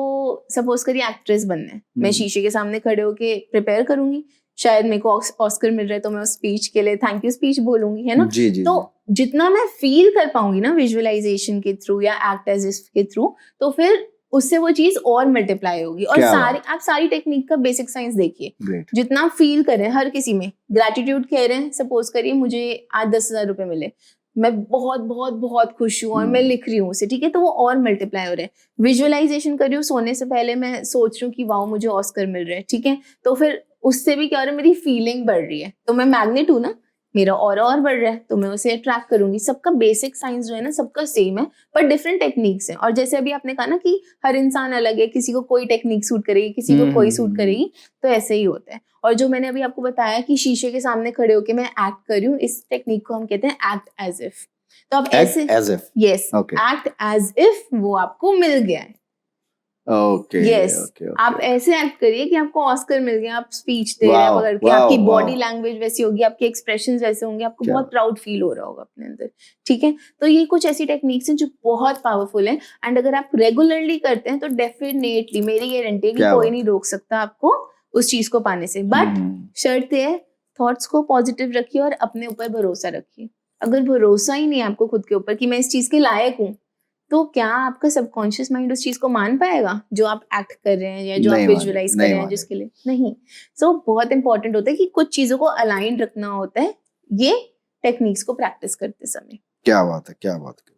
सपोज करिए एक्ट्रेस बनना है, मैं शीशे के सामने खड़े होके प्रिपेयर करूंगी, शायद मेरे को ऑस्कर मिल रहा है तो मैं उस स्पीच के लिए थैंक यू स्पीच बोलूंगी, है ना। तो जितना मैं फील कर पाऊंगी ना विजुअलाइजेशन के थ्रू या एक्ट एज इफ के थ्रू, तो फिर उससे वो चीज और मल्टीप्लाई होगी। और आप सारी टेक्निक का बेसिक साइंस देखिए, जितना आप फील कर रहे हैं, हर किसी में ग्रैटिट्यूड कह रहे हैं, सपोज करिए मुझे आज 10,000 रुपए मिले, मैं बहुत बहुत बहुत खुश हूँ और मैं लिख रही हूँ उसे, ठीक है, तो वो और मल्टीप्लाई हो रहा है। विजुअलाइजेशन कर रही हूँ, सोने से पहले मैं सोच रही हूँ कि वाओ मुझे ऑस्कर मिल रहा है, ठीक है, तो फिर उससे भी क्या हो रहा है, मेरी फीलिंग बढ़ रही है, तो मैं मैग्नेट हूँ ना, मेरा और बढ़ रहा है, तो मैं उसे अट्रैक्ट करूंगी। सबका बेसिक साइंस जो है ना, सबका सेम है, पर डिफरेंट टेक्निक्स हैं। और जैसे अभी आपने कहा ना कि हर इंसान अलग है, किसी को कोई टेक्निक सूट करेगी, किसी को कोई सूट करेगी, तो ऐसे ही होता है। और जो मैंने अभी आपको बताया कि शीशे के सामने खड़े होके मैं एक्ट कर रही हूँ, इस टेक्निक को हम कहते हैं एक्ट एज इफ। तो आप ऐसे यस, एक्ट एज इफ वो आपको मिल गया है। आप ऐसे एक्ट करिए कि आपको ऑस्कर मिल गया, आप स्पीच दे रहे हैं करके, आपकी बॉडी लैंग्वेज वैसी होगी, आपके एक्सप्रेशंस वैसे होंगे, आपको बहुत प्राउड फील हो रहा होगा अपने अंदर, ठीक है। तो ये कुछ ऐसी टेक्निक्स हैं जो बहुत पावरफुल हैं, एंड अगर आप रेगुलरली करते हैं तो डेफिनेटली मेरी गारंटी है कि कोई नहीं रोक सकता आपको उस चीज को पाने से। बट शर्त है, थॉट्स को पॉजिटिव रखिए और अपने ऊपर भरोसा रखिए। अगर भरोसा ही नहीं है आपको खुद के ऊपर कि मैं इस चीज के लायक हूँ, तो क्या आपका सबकॉन्शियस माइंड उस चीज को मान पाएगा जो आप एक्ट कर रहे हैं या जो आप विजुअलाइज कर रहे हैं जिसके लिए? नहीं। सो बहुत इंपॉर्टेंट होता है कि कुछ चीजों को अलाइन रखना होता है ये टेक्निक्स को प्रैक्टिस करते समय। क्या बात है, क्या बात है।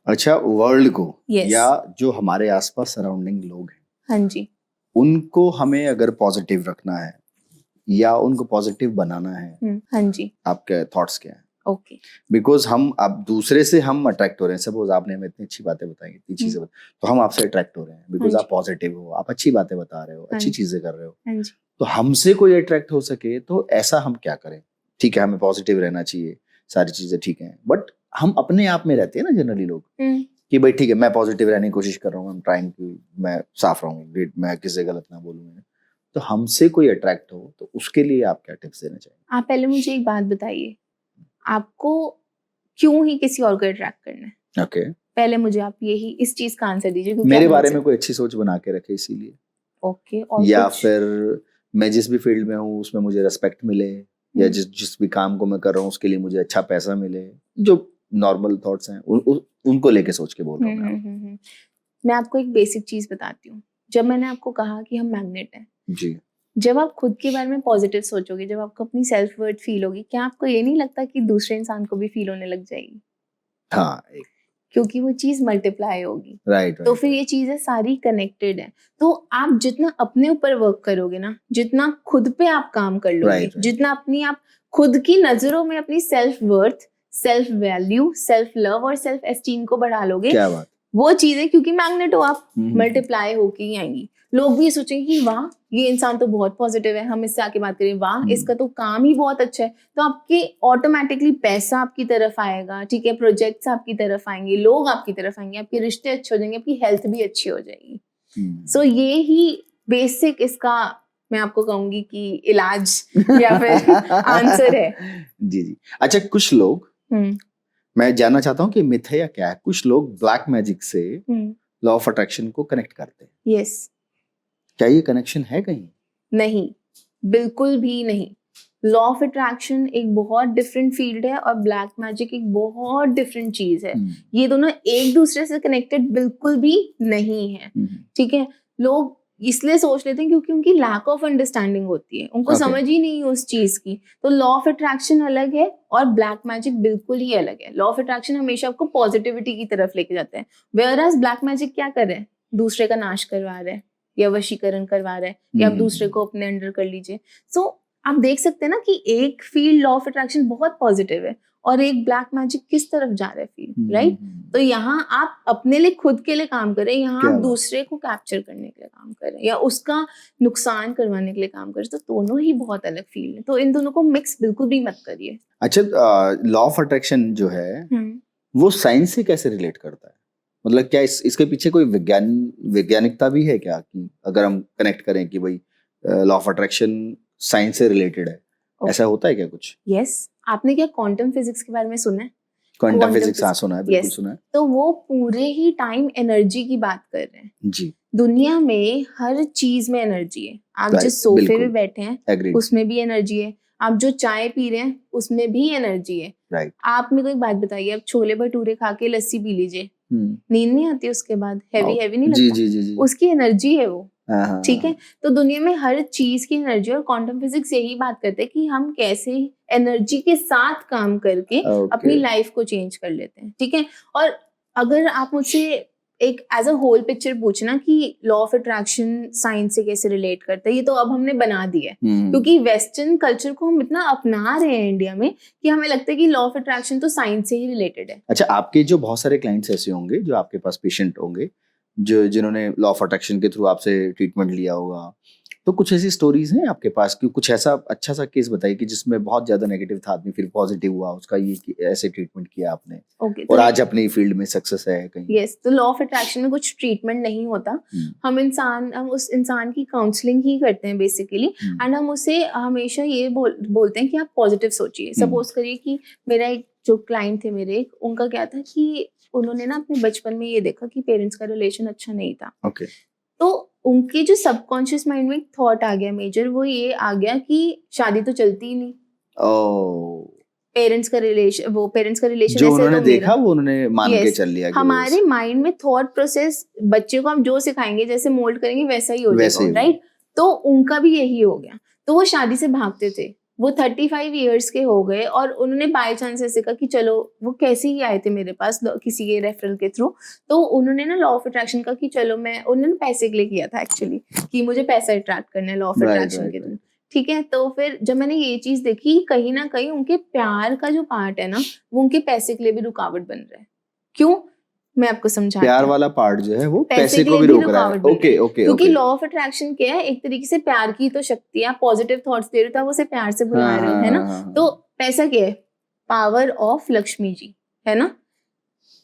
अच्छा, वर्ल्ड को या जो हमारे आसपास सराउंडिंग लोग हैं, हाँ जी, उनको हमें अगर पॉजिटिव रखना है या उनको पॉजिटिव बनाना है, हाँ जी, आपके थॉट्स क्या है? ओके, बिकॉज हम अब दूसरे से हम अट्रैक्ट हो रहे हैं। सपोज आपने हमें इतनी अच्छी बातें बताई, इतनी चीजें तो हम आपसे अट्रैक्ट हो रहे हैं बिकॉज आप पॉजिटिव हो, आप अच्छी बातें बता रहे हो, अच्छी चीजें कर रहे हो। तो हमसे कोई अट्रैक्ट हो सके तो ऐसा हम क्या करें? ठीक है, हमें पॉजिटिव रहना चाहिए, सारी चीजें ठीक है, बट हम अपने आप में रहते हैं ना जनरली लोग कि भाई ठीक है, मैं पॉजिटिव रहने की कोशिश कर रहा हूँ, I'm trying to, मैं साफ रहूँ, मैं किसी से गलत ना बोलूँ। तो हमसे कोई अट्रैक्ट हो तो उसके लिए आप क्या टिप्स देना चाहिए? आप पहले मुझे एक बात बताइए, आपको क्यों ही किसी और को अट्रैक्ट करना है? ओके, पहले मुझे आप यही इस चीज का आंसर दीजिए। मेरे बारे में कोई अच्छी सोच बना के रखे इसीलिए। ओके, और या फिर मैं जिस भी फील्ड में हूँ उसमें मुझे रेस्पेक्ट मिले, या जिस भी काम को मैं कर रहा हूँ उसके लिए मुझे अच्छा पैसा मिले, जो नॉर्मल थॉट्स हैं उनको लेके सोच के बोल रहा हूँ मैं। मैं आपको एक बेसिक चीज बताती हूँ। जब मैंने आपको कहा कि हम मैग्नेट हैं जी, जब आप खुद के बारे में पॉजिटिव सोचोगे, जब आपको अपनी सेल्फ वर्थ फील होगी, क्या आपको ये नहीं लगता कि दूसरे इंसान को भी फील होने लग जाएगी? हाँ, क्योंकि वो चीज मल्टीप्लाई होगी। राइट। तो फिर ये चीजें सारी कनेक्टेड है। तो आप जितना अपने ऊपर वर्क करोगे ना, जितना खुद पे आप काम कर लोगे, right. जितना अपनी आप खुद की नजरों में अपनी self worth, self value, self love और सेल्फ एस्टीम को बढ़ा लोगे, क्या बात, वो चीजें, क्योंकि मैग्नेट हो आप, मल्टीप्लाई होके ही आएंगी। लोग भी ये सोचेंगे कि वाह ये इंसान तो बहुत पॉजिटिव है, हम इससे आके बात करें, वाह इसका तो काम ही बहुत अच्छा है, तो आपके ऑटोमेटिकली पैसा आपकी तरफ आएगा, ठीक है, प्रोजेक्ट्स आपकी तरफ आएंगे, लोग आपकी तरफ आएंगे, आपके रिश्ते अच्छे हो जाएंगे, आपकी हेल्थ भी अच्छी हो जाएगी। सो ये ही बेसिक इसका मैं आपको कहूंगी कि इलाज या फिर आंसर है। जी। अच्छा, कुछ लोग, मैं जानना चाहता हूँ कि मिथ है या क्या है, कुछ लोग ब्लैक मैजिक से लॉ ऑफ अट्रैक्शन को कनेक्ट करते हैं। यस। क्या ये कनेक्शन है कहीं? नहीं, बिल्कुल भी नहीं। लॉ ऑफ अट्रैक्शन एक बहुत डिफरेंट फील्ड है और ब्लैक मैजिक एक बहुत डिफरेंट चीज है। ये दोनों एक दूसरे से कनेक्टेड बिल्कुल भी नहीं है, ठीक है। लोग इसलिए सोच लेते हैं क्योंकि उनकी लैक ऑफ अंडरस्टैंडिंग होती है, उनको समझ ही नहीं है उस चीज की। तो लॉ ऑफ अट्रैक्शन अलग है और ब्लैक मैजिक बिल्कुल ही अलग है। लॉ ऑफ अट्रैक्शन हमेशा आपको पॉजिटिविटी की तरफ लेके जाता है, वेयर एज ब्लैक मैजिक क्या कर रहे हैं, दूसरे का नाश करवा रहे हैं या वशीकरण करवा रहे हैं या आप दूसरे को अपने अंडर कर लीजिए। सो आप देख सकते हैं ना कि एक फील्ड लॉ ऑफ अट्रैक्शन बहुत पॉजिटिव है और एक ब्लैक मैजिक किस तरफ जा रहा है फील्ड, राइट। तो यहाँ आप अपने लिए खुद के लिए काम करें, यहाँ आप दूसरे को कैप्चर करने के लिए काम करें या उसका नुकसान करवाने के लिए काम करें, तो दोनों ही बहुत अलग फील्ड है। तो इन दोनों को मिक्स बिल्कुल भी मत करिए। अच्छा, लॉ ऑफ अट्रैक्शन जो है वो साइंस से कैसे रिलेट करता है? मतलब क्या इसके पीछे कोई वैज्ञानिकता भी है क्या, कि अगर हम कनेक्ट करें कि भाई लॉ ऑफ अट्रैक्शन साइंस से रिलेटेड है, ऐसा होता है क्या कुछ? यस। आपने क्या क्वांटम फिजिक्स के बारे में सुना है? क्वांटम फिजिक्स, हाँ सुना है, बिल्कुल सुना है। तो वो पूरे ही टाइम एनर्जी की बात कर रहे हैं जी। दुनिया में हर चीज में एनर्जी है। आप जिस सोफे पे बैठे हैं उसमें भी एनर्जी है, आप जो चाय पी रहे हैं उसमें भी एनर्जी है, राइट। आप मेरे को एक बात बताइए, आप छोले भटूरे खा के लस्सी पी लीजिए, नींद नहीं आती उसके बाद, हैवी नहीं लगता? जी। उसकी एनर्जी है वो, ठीक है। तो दुनिया में हर चीज की एनर्जी, और क्वांटम फिजिक्स यही बात करते हैं कि हम कैसे एनर्जी के साथ काम करके अपनी लाइफ को चेंज कर लेते हैं, ठीक है। और अगर आप मुझसे एक एज अ होल पिक्चर पूछना कि लॉ ऑफ अट्रैक्शन साइंस से कैसे रिलेट करता है, ये तो अब हमने बना दिया है क्योंकि वेस्टर्न कल्चर को हम इतना अपना रहे हैं इंडिया में कि हमें लगता है कि लॉ ऑफ अट्रैक्शन तो साइंस से ही रिलेटेड है। अच्छा, आपके जो बहुत सारे क्लाइंट्स ऐसे होंगे जो आपके पास पेशेंट होंगे जिन्होंने लॉ ऑफ अट्रैक्शन के थ्रू आपसे ट्रीटमेंट लिया होगा, तो कुछ ऐसी स्टोरीज हैं आपके पास कि कुछ ऐसा अच्छा सा केस बताइए कि जिसमें बहुत ज्यादा नेगेटिव था, आदमी फिर पॉजिटिव हुआ, उसका ये ऐसे ट्रीटमेंट किया आपने, और आज अपनी फील्ड में सक्सेस है कहीं? यस। तो लॉ ऑफ अट्रैक्शन में कुछ ट्रीटमेंट नहीं होता, हम उस इंसान की काउंसलिंग ही करते हैं बेसिकली, एंड हम उसे हमेशा ये बोलते हैं कि आप पॉजिटिव सोचिए। सपोज करिए कि मेरा एक जो क्लाइंट थे मेरे, उनका क्या था कि उन्होंने ना अपने बचपन में ये देखा कि पेरेंट्स का रिलेशन अच्छा नहीं था। तो उनके जो सबकॉन्शियस माइंड में एक थॉट आ गया मेजर, वो ये आ गया कि शादी तो चलती ही नहीं, पेरेंट्स का रिलेशन जो उन्होंने देखा वो उन्होंने मान के चल लिया। हमारे माइंड में थॉट प्रोसेस, बच्चे को हम जो सिखाएंगे, जैसे मोल्ड करेंगे वैसा ही हो जाएगा, राइट। तो उनका भी यही हो गया, तो वो शादी से भागते थे। वो 35 इयर्स के हो गए और उन्होंने बाय चांस ऐसे कहा कि चलो, वो कैसे ही आए थे मेरे पास किसी के रेफरल के थ्रू, तो उन्होंने ना लॉ ऑफ अट्रैक्शन का कि चलो उन्होंने पैसे के लिए किया था एक्चुअली, कि मुझे पैसा अट्रैक्ट करना है लॉ ऑफ अट्रैक्शन के थ्रू, ठीक है। तो फिर जब मैंने ये चीज देखी, कहीं ना कहीं उनके प्यार का जो पार्ट है ना, वो उनके पैसे के लिए भी रुकावट बन रहा है। क्यों, मैं आपको समझाती हूँ। प्यार वाला पार्ट जो है वो पैसे को भी रोक रहा है। ओके। क्योंकि लॉ ऑफ अट्रैक्शन क्या है, एक तरीके से प्यार की तो शक्ति है, आप पॉजिटिव थॉट्स दे रहे हो तो आप उसे प्यार से बुला रहे हो, है ना। तो पैसा क्या है, पावर ऑफ लक्ष्मी जी, है ना,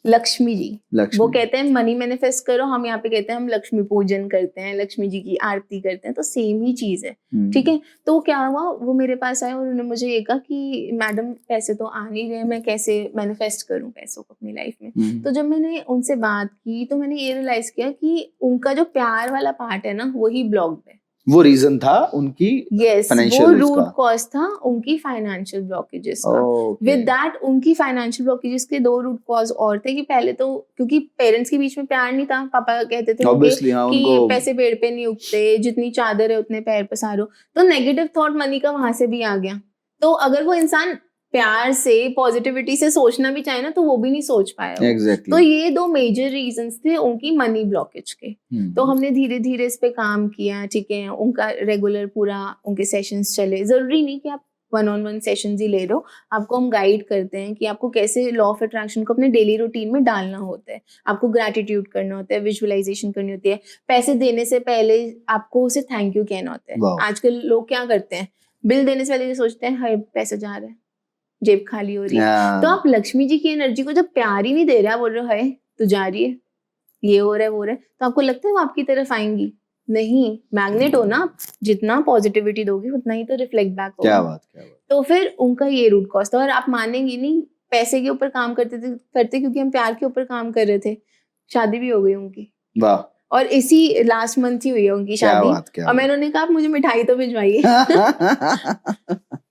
लक्ष्मी जी। वो कहते हैं मनी मैनिफेस्ट करो, हम यहाँ पे कहते हैं हम लक्ष्मी पूजन करते हैं, लक्ष्मी जी की आरती करते हैं, तो सेम ही चीज है, ठीक है। तो क्या हुआ, वो मेरे पास आए और उन्होंने मुझे ये कहा कि मैडम पैसे तो आ नहीं रहे, मैं कैसे मैनिफेस्ट करूं पैसों को अपनी लाइफ में। तो जब मैंने उनसे बात की तो मैंने ये रियलाइज किया कि उनका जो प्यार वाला पार्ट है ना, वही ब्लॉक्ड है। वो रीजन था उनकी यस, financial वो उसका। रूट कॉज था उनकी फाइनेंशियल ब्लॉकेजेस का। Okay. विद दैट उनकी फाइनेंशियल ब्लॉकेजेस के 2 रूट कॉज और थे कि पहले तो क्योंकि पेरेंट्स के बीच में प्यार नहीं था, पापा कहते थे उनके Obviously, हाँ, कि उनको पैसे पेड़ पे नहीं उगते, जितनी चादर है उतने पैर पसारो, तो नेगेटिव थॉट मनी का वहां से भी आ गया। तो अगर वो इंसान प्यार से पॉजिटिविटी से सोचना भी चाहे ना तो वो भी नहीं सोच पाया वो। Exactly. तो ये 2 मेजर रीजंस थे उनकी मनी ब्लॉकेज के। तो हमने धीरे धीरे इस पे काम किया, ठीक है, उनका रेगुलर पूरा उनके सेशंस चले। जरूरी नहीं कि आप 1-on-1 सेशंस ही ले रहे हो, आपको हम गाइड करते हैं कि आपको कैसे लॉ ऑफ अट्रैक्शन को अपने डेली रूटीन में डालना होता है। आपको ग्रैटिट्यूड करना होता है, विजुअलाइजेशन करनी होती है, पैसे देने से पहले आपको उसे थैंक यू कहना होता है। Wow. आजकल लोग क्या करते हैं, बिल देने से पहले ये सोचते हैं हाय पैसा जा रहा है, जेब खाली हो रही है। Yeah. तो आप लक्ष्मी जी की एनर्जी को जब प्यार ही नहीं दे रहे, आप बोल रहे हो हाय तू जा रही है, ये हो रहा है वो हो रहा है, तो आपको लगता है वो आपकी तरफ आएंगी? नहीं, मैग्नेट हो ना, जितना पॉजिटिविटी दोगे उतना ही तो रिफ्लेक्ट बैक होगा। क्या बात, क्या बात। तो फिर उनका ये रूट कॉज था। और आप मानेंगे नहीं, पैसे के ऊपर काम करते क्योंकि हम प्यार के ऊपर काम कर रहे थे। शादी भी हो गई उनकी, वाह, और इसी लास्ट मंथ ही हुई है उनकी क्या शादी। बात, क्या और मैंने उन्हें कहा आप मुझे मिठाई तो भिजवाइए।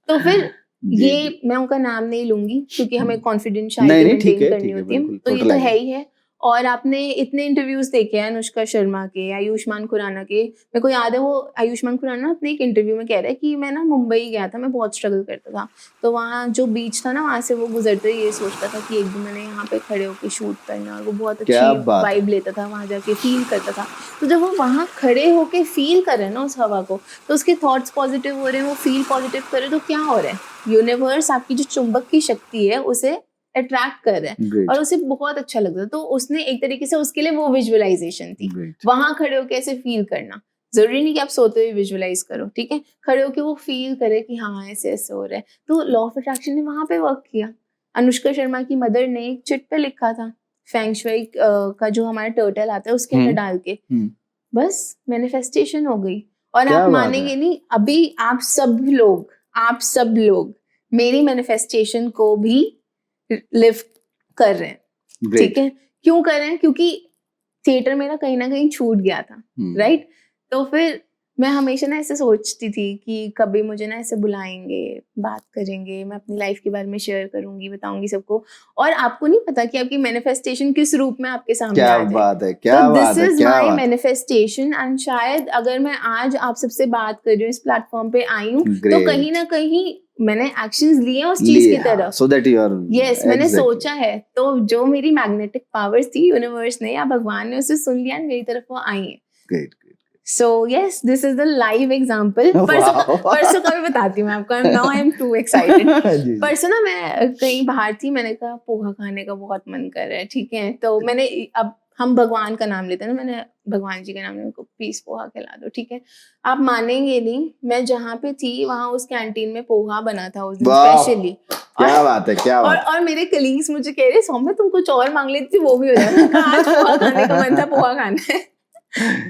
तो फिर जी, ये जी। मैं उनका नाम नहीं लूंगी क्योंकि हमें नहीं, कॉन्फिडेंशियलिटी नहीं, ठीक मेंटेन है, करनी ठीक है, होती है। बिल्कुल, तो ये तो total है ही है। और आपने इतने इंटरव्यूज देखे हैं अनुष्का शर्मा के, आयुष्मान खुराना के। मेरे को याद है वो आयुष्मान खुराना अपने एक इंटरव्यू में कह रहा है कि मैं ना मुंबई गया था, मैं बहुत स्ट्रगल करता था, तो वहाँ जो बीच था ना, वहाँ से वो गुजरते ये सोचता था कि एक दिन मैंने यहाँ पे खड़े होकर शूट करना, और वो बहुत क्या अच्छी बात है। वाइब लेता था, वहाँ जाके फील करता था। तो जब वो वहाँ खड़े होके फील कर रहे हैं ना उस हवा को, तो उसके थॉट्स पॉजिटिव हो रहे हैं, वो फील पॉजिटिव कर रहे हैं, तो क्या हो रहा है, यूनिवर्स आपकी जो चुंबक की शक्ति है उसे अट्रैक्ट कर रहा है। Great, और उसे बहुत अच्छा लगता है। तो उसने एक तरीके से उसके लिए वो विजुअलाइजेशन थी, great. वहां खड़े होकर ऐसे फील करना। जरूरी नहीं कि आप सोते हुए विजुअलाइज करो, ठीक है, खड़े होकर वो फील करे कि हाँ ऐसे ऐसे हो रहा है। तो लॉ ऑफ अट्रैक्शन ने वहां पे वर्क किया। अनुष्का शर्मा की मदर ने एक चिट पे लिखा था फेंग शुई का जो हमारा टर्टल आता है उसके अंदर डाल के, बस मैनिफेस्टेशन हो गई। और क्या आप बात मानेंगे है। नहीं, अभी आप सब लोग मेरी मैनिफेस्टेशन को भी लिव कर रहे हैं, Great. ठीक है। क्यों कर रहे हैं? क्योंकि थिएटर मेरा कहीं ना कहीं छूट गया था, राइट। तो फिर मैं हमेशा ना ऐसे सोचती थी कि कभी मुझे ना ऐसे बुलाएंगे, बात करेंगे, मैं अपनी लाइफ के बारे में शेयर करूंगी, बताऊंगी सबको, और आपको नहीं पता कि आपकी मैनिफेस्टेशन किस रूप में आपके सामने क्या आ जाए। बात है, क्या तो बात दिस है, इज क्या माई बात। मैनिफेस्टेशन। एंड शायद अगर मैं आज आप सबसे बात कर रही हूँ, इस प्लेटफॉर्म पे आई हूँ, तो Great. कहीं ना कहीं मैंने एक्शंस लिए उस चीज की तरफ। so that you are yes, मैंने exactly. सोचा है, तो जो मेरी मैग्नेटिक पावर्स थी, यूनिवर्स ने या भगवान ने उसे सुन लिया, मेरी तरफ वो आई है। Great, great. So yes, this is the live example. परसों का भी बताती हूँ मैं आपको। Now I am too excited. जी, परसों ना मैं कहीं बाहर थी, मैंने कहा पोहा खाने का बहुत मन कर रहा है, ठीक है। तो मैंने, अब हम भगवान का नाम लेते हैं ना, मैंने भगवान जी का नाम लिया, उनको प्लीज पोहा खिला दो, ठीक है। आप मानेंगे नहीं, मैं जहाँ पे थी वहाँ उस कैंटीन में पोहा बना था उस दिन स्पेशली। क्या बात है, क्या बात। और मेरे कलीग्स मुझे कह रहे सौम्या तुम कुछ और मांग लेती वो भी हो जाता। आज पोहा खाने का मन था, पोहा खाना है।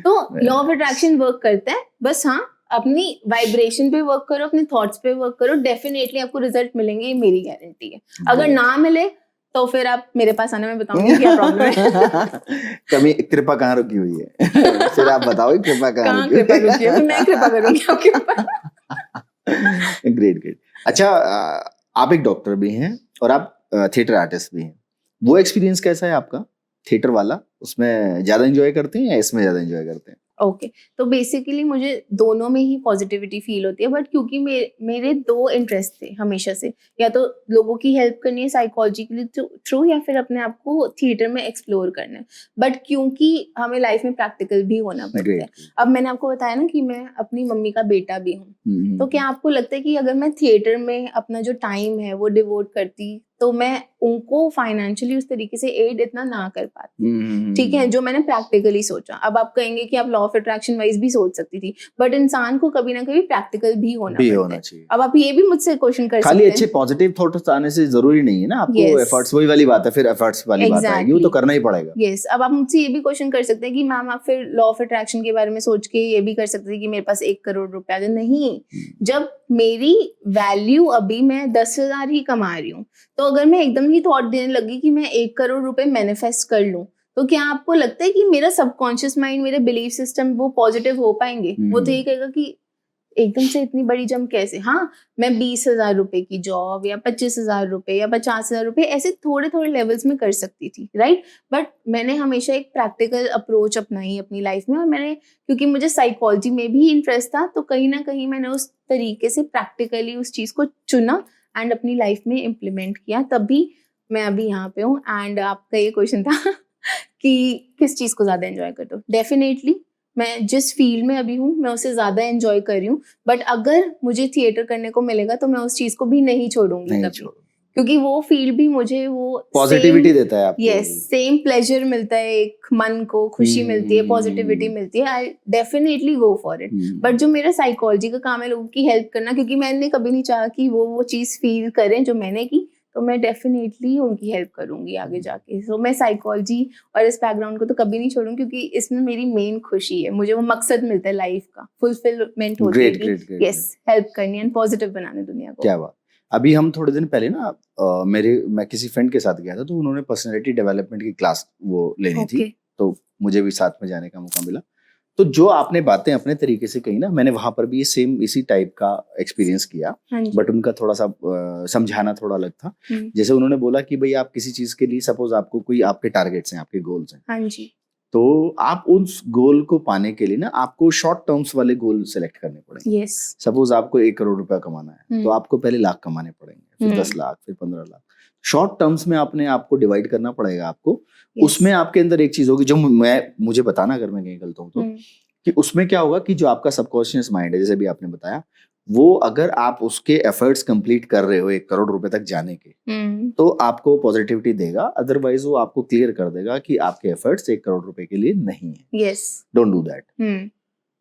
तो लॉ ऑफ अट्रैक्शन वर्क करता है। बस हाँ, अपनी वाइब्रेशन पे वर्क करो, अपने थॉट्स पे वर्क करो, डेफिनेटली आपको रिजल्ट मिलेंगे, ये मेरी गारंटी है। अगर ना मिले तो फिर आप मेरे पास आना, मैं बताऊंगी क्या प्रॉब्लम है। कमी कृपा कहाँ रुकी हुई है? फिर आप बताओ कृपा कहाँ कृपा रुकी है, फिर मैं कृपा करूंगी आपके ऊपर। Great, great. अच्छा, आप एक डॉक्टर भी हैं और आप थिएटर आर्टिस्ट भी हैं। वो एक्सपीरियंस कैसा है आपका थिएटर वाला? उसमें ज्यादा एंजॉय करते हैं या इसमें ज्यादा एंजॉय करते हैं? ओके, तो बेसिकली मुझे दोनों में ही पॉजिटिविटी फील होती है, बट क्योंकि मेरे 2 इंटरेस्ट थे हमेशा से, या तो लोगों की हेल्प करनी है साइकोलॉजिकली थ्रू, या फिर अपने आप को थिएटर में एक्सप्लोर करना है। बट क्योंकि हमें लाइफ में प्रैक्टिकल भी होना पड़ता है। अब मैंने आपको बताया ना कि मैं अपनी मम्मी का बेटा भी हूँ, तो क्या आपको लगता है कि अगर मैं थिएटर में अपना जो टाइम है वो डिवोट करती तो मैं उनको फाइनेंशियली उस तरीके से एड इतना ना कर पाती, ठीक है, जो मैंने प्रैक्टिकली सोचा। अब आप कहेंगे कि आप लॉ ऑफ अट्रैक्शन वाइज भी सोच सकती थी, बट इंसान को कभी ना कभी प्रैक्टिकल भी होना चाहिए। अब आप ये भी मुझसे क्वेश्चन कर सकते हैं, खाली अच्छे पॉजिटिव थॉट्स आने से जरूरी नहीं है ना, आपको एफर्ट्स, वही वाली बात है, फिर एफर्ट्स वाली बात आएगी, वो तो करना ही पड़ेगा। यस, अब आप मुझसे ये भी क्वेश्चन कर सकते हैं कि मैम आप फिर लॉ ऑफ अट्रैक्शन के बारे में सोच के ये भी कर सकते हैं कि मेरे पास 1 करोड़ रुपया है। नहीं, जब मेरी वैल्यू अभी मैं 10,000 ही कमा रही हूँ, तो अगर मैं एकदम ही थॉट देने लगी कि मैं 1 करोड़ रुपए मैनिफेस्ट कर लूं, तो क्या आपको लगता है कि मेरा सबकॉन्शियस माइंड, मेरे बिलीफ सिस्टम वो पॉजिटिव हो पाएंगे? वो तो ये कहेगा कि एकदम से इतनी बड़ी जंप कैसे? हाँ, मैं 20,000 रुपए की जॉब या 25,000 रुपए या 50,000 रुपए ऐसे थोड़े थोड़े लेवल्स में कर सकती थी, राइट? बट मैंने हमेशा एक प्रैक्टिकल अप्रोच अपनाई अपनी लाइफ में, और मैंने, क्योंकि मुझे साइकोलॉजी में भी इंटरेस्ट था, तो कहीं ना कहीं मैंने उस तरीके से प्रैक्टिकली उस चीज को चुना एंड अपनी लाइफ में इम्प्लीमेंट किया, तभी मैं अभी यहाँ पे हूँ। एंड आपका ये क्वेश्चन था कि किस चीज को ज्यादा एंजॉय करते हो? डेफिनेटली मैं जिस फील्ड में अभी हूँ मैं उसे ज्यादा एंजॉय कर रही हूँ, बट अगर मुझे थिएटर करने को मिलेगा तो मैं उस चीज को भी नहीं छोड़ूंगी कभी, क्योंकि वो फील्ड भी मुझे वो पॉजिटिविटी देता है आपको। यस, सेम प्लेजर मिलता है, एक मन को खुशी मिलती है, पॉजिटिविटी मिलती है, I definitely go for it. But जो मेरा साइकोलॉजी का काम है लोगों की हेल्प करना, क्योंकि मैंने कभी नहीं चाहा कि वो चीज फील करें जो मैंने की, तो मैं डेफिनेटली उनकी हेल्प करूंगी आगे जाके। सो मैं साइकोलॉजी और इस बैकग्राउंड को तो कभी नहीं छोड़ूंगी, क्योंकि इसमें मेरी मेन खुशी है, मुझे वो मकसद मिलता है लाइफ का, फुलफिलमेंट होती है कि यस, हेल्प करनी एंड पॉजिटिव बनाने दुनिया को। क्या बात। अभी हम थोड़े दिन पहले ना मैं किसी फ्रेंड के साथ गया था, तो उन्होंने पर्सनैलिटी डेवलपमेंट की क्लास वो लेनी थी, तो मुझे भी साथ में जाने का मौका मिला। तो जो आपने बातें अपने तरीके से कही ना, मैंने वहां पर भी ये सेम इसी टाइप का एक्सपीरियंस किया, बट उनका थोड़ा सा समझाना थोड़ा अलग था। जैसे उन्होंने बोला कि भाई आप किसी चीज के लिए, सपोज आपको कोई आपके टारगेट्स हैं, आपके गोल्स हैं, हाँ जी, तो आप उस गोल को पाने के लिए ना आपको शॉर्ट टर्म्स वाले गोल सेलेक्ट करने पड़ेंगे। yes. सपोज आपको 1 करोड़ रुपया कमाना है, तो आपको पहले लाख कमाने पड़ेंगे, फिर 10 लाख, फिर 15 लाख। शॉर्ट टर्म्स में आपने आपको डिवाइड करना पड़ेगा आपको। yes. उसमें आपके अंदर एक चीज होगी जो मुझे बताना अगर मैं कहीं गलत हूँ तो, कि उसमें क्या होगा कि जो आपका सबकॉन्शियस माइंड है, जैसे भी आपने बताया, वो अगर आप उसके एफर्ट्स कंप्लीट कर रहे हो 1 करोड़ रुपए तक जाने के, तो आपको पॉजिटिविटी देगा, अदरवाइज वो आपको क्लियर कर देगा कि आपके एफर्ट्स 1 करोड़ रुपए के लिए नहीं है। यस, डोंट डू दैट,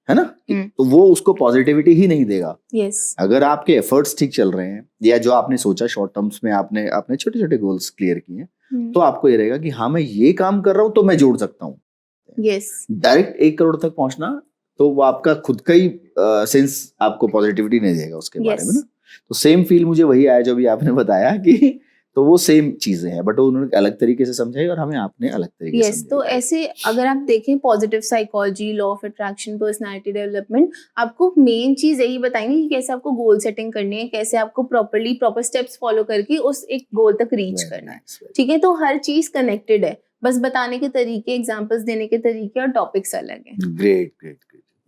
है ना? तो वो उसको पॉजिटिविटी ही नहीं देगा। यस, अगर आपके एफर्ट्स ठीक चल रहे हैं, या जो आपने सोचा शॉर्ट टर्म्स में आपने छोटे छोटे गोल्स क्लियर किए, तो आपको ये रहेगा कि हाँ मैं ये काम कर रहा हूँ तो मैं जोड़ सकता हूँ। यस, डायरेक्ट 1 करोड़ तक पहुंचना, तो वो आपका खुद का ही सेंस आपको पॉजिटिविटी नहीं देगा उसके बारे में ना। तो सेम फील मुझे वही आया जो भी आपने बताया कि तो वो सेम चीजें हैं, बट उन्होंने अलग तरीके से समझाई और हमें आपने अलग तरीके से समझाई। तो ऐसे अगर आप देखें positive psychology, law of attraction, personality development, आपको मेन चीज यही बताएंगे कि कैसे आपको गोल सेटिंग करनी है, कैसे आपको प्रॉपर स्टेप्स फॉलो करके उस एक गोल तक रीच करना है। ठीक है, तो हर चीज कनेक्टेड है, बस बताने के तरीके, एग्जांपल्स देने के तरीके और टॉपिक्स अलग हैं। ग्रेट।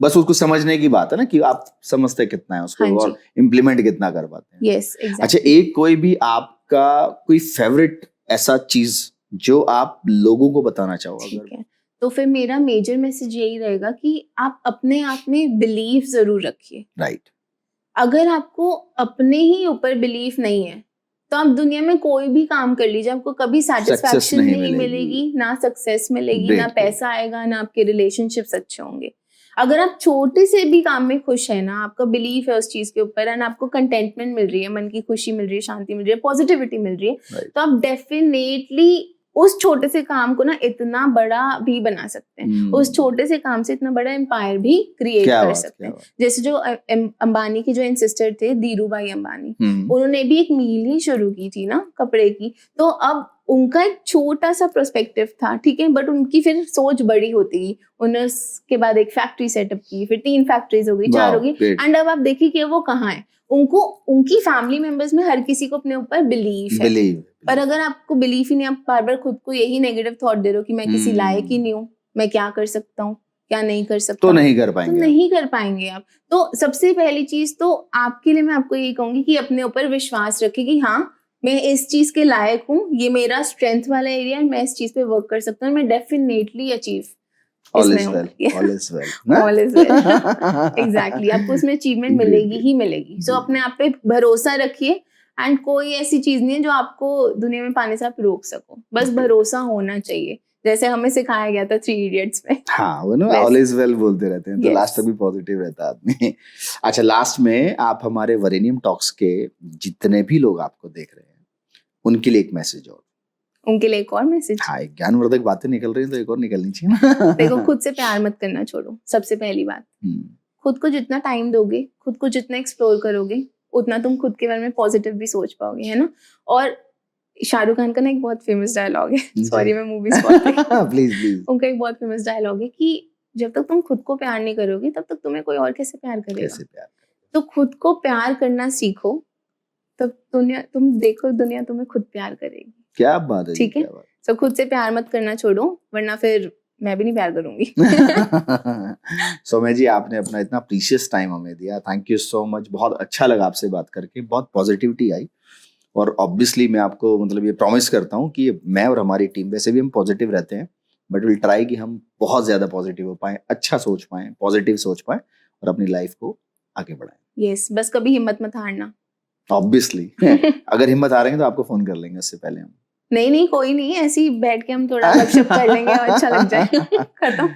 बस उसको समझने की बात है ना, कि आप समझते कितना है उसको, हाँ, और इम्प्लीमेंट कितना कर पाते हैं। Yes, exactly. अच्छा, एक कोई भी आपका कोई फेवरेट ऐसा चीज जो आप लोगों को बताना चाहो? ठीक है, तो फिर मेरा मेजर मैसेज यही रहेगा कि आप अपने आप में बिलीफ जरूर रखिए। राइट। अगर आपको अपने ही ऊपर बिलीफ नहीं है, तो आप दुनिया में कोई भी काम कर लीजिए, आपको कभी सेटिस्फैक्शन नहीं मिलेगी, ना सक्सेस मिलेगी, ना पैसा आएगा, ना आपके रिलेशनशिप्स अच्छे होंगे। अगर आप छोटे से भी काम में खुश है ना, आपका बिलीफ है उस चीज के ऊपर, एंड आपको कंटेंटमेंट मिल रही है, मन की खुशी मिल रही है, शांति मिल रही है, पॉजिटिविटी मिल रही है, तो आप डेफिनेटली उस छोटे से काम को ना इतना बड़ा भी बना सकते हैं। उस छोटे से काम से इतना बड़ा एम्पायर भी क्रिएट कर सकते हैं। जैसे जो अंबानी के जो एंसेस्टर थे, धीरूभाई अंबानी, उन्होंने भी एक मिल ही शुरू की थी ना कपड़े की। तो अब उनका एक छोटा सा पर्सपेक्टिव था, ठीक है, बट उनकी फिर सोच बड़ी होती गई। उन्होंने उसके बाद एक फैक्ट्री सेटअप की, फिर 3 फैक्ट्रीज हो गई, 4 हो गई, एंड अब आप देखिए कि वो कहाँ है। उनको, उनकी फैमिली मेंबर्स में हर किसी को अपने ऊपर बिलीफ है। पर अगर आपको बिलीफ ही नहीं, आप बार बार खुद को यही नेगेटिव थॉट दे रहे हो कि मैं किसी लायक ही नहीं हूँ, मैं क्या कर सकता हूँ, क्या नहीं कर सकता, तो नहीं कर पाएंगे आप। तो सबसे पहली चीज तो आपके लिए मैं आपको यही कहूंगी कि अपने ऊपर विश्वास रखें कि हाँ मैं इस चीज के लायक हूँ, ये मेरा स्ट्रेंथ वाला एरिया है, मैं इस चीज पे वर्क कर सकता हूँ, मैं डेफिनेटली अचीव एग्जैक्टली। आपको उसमें अचीवमेंट मिलेगी ही मिलेगी। सो अपने आप पे भरोसा रखिए, एंड कोई ऐसी चीज नहीं है जो आपको दुनिया में पाने से आप रोक सको, बस भरोसा होना चाहिए, जैसे हमें सिखाया गया था 3 इडियट्स में। हाँ, वो ना ऑल इज वेल बोलते रहते हैं, तो लास्ट तक भी पॉजिटिव रहता है आदमी। अच्छा, लास्ट में आप हमारे वरेनियम टॉक्स के जितने भी लोग आपको देख रहे हैं, उनके लिए एक मैसेज, और उनके लिए एक और मैसेज। हाँ, एक ज्ञानवर्धक बातें निकल रही हैं तो एक और निकलनी चाहिए ना। देखो, खुद से प्यार मत करना छोड़ो, सबसे पहली बात। खुद को जितना टाइम दोगे, खुद को जितना एक्सप्लोर करोगे, उतना तुम खुद के बारे में पॉजिटिव भी सोच पाओगे, है ना। और शाहरुख खान का ना एक बहुत फेमस डायलॉग है, सॉरी मैं मूवी स्पॉइल प्लीज प्लीज। उनका एक बहुत फेमस डायलॉग है कि जब तक तुम खुद को प्यार नहीं करोगे तब तक तुम्हें कोई और कैसे प्यार करेगा। कैसे प्यार? तो खुद को प्यार करना सीखो, तब दुनिया, तुम देखो दुनिया तुम्हें खुद प्यार करेगी। क्या बात है, ठीक है, तो खुद से प्यार मत करना छोड़ो, वरना फिर मैं भी नहीं प्यार करूंगी। सौम्या जी, आपने अपना इतना प्रीशियस टाइम हमें दिया, थैंक यू सो मच। बहुत अच्छा लगा आपसे बात करके, बहुत पॉजिटिविटी आई। और ऑब्वियसली मैं आपको मतलब ये प्रॉमिस करता हूँ कि मैं और हमारी टीम, वैसे भी हम पॉजिटिव रहते हैं, बट विल ट्राई कि हम बहुत ज्यादा पॉजिटिव हो पाए, अच्छा सोच पाए, पॉजिटिव सोच पाए और अपनी लाइफ को आगे बढ़ाएं। यस, बस कभी हिम्मत मत हारना। ऑब्वियसली अगर हिम्मत आ रही है तो आपको फोन कर लेंगे उससे पहले हम। नहीं कोई नहीं, ऐसे ही बैठ के हम थोड़ा गपशप कर लेंगे और अच्छा लग जाएगा। खत्म।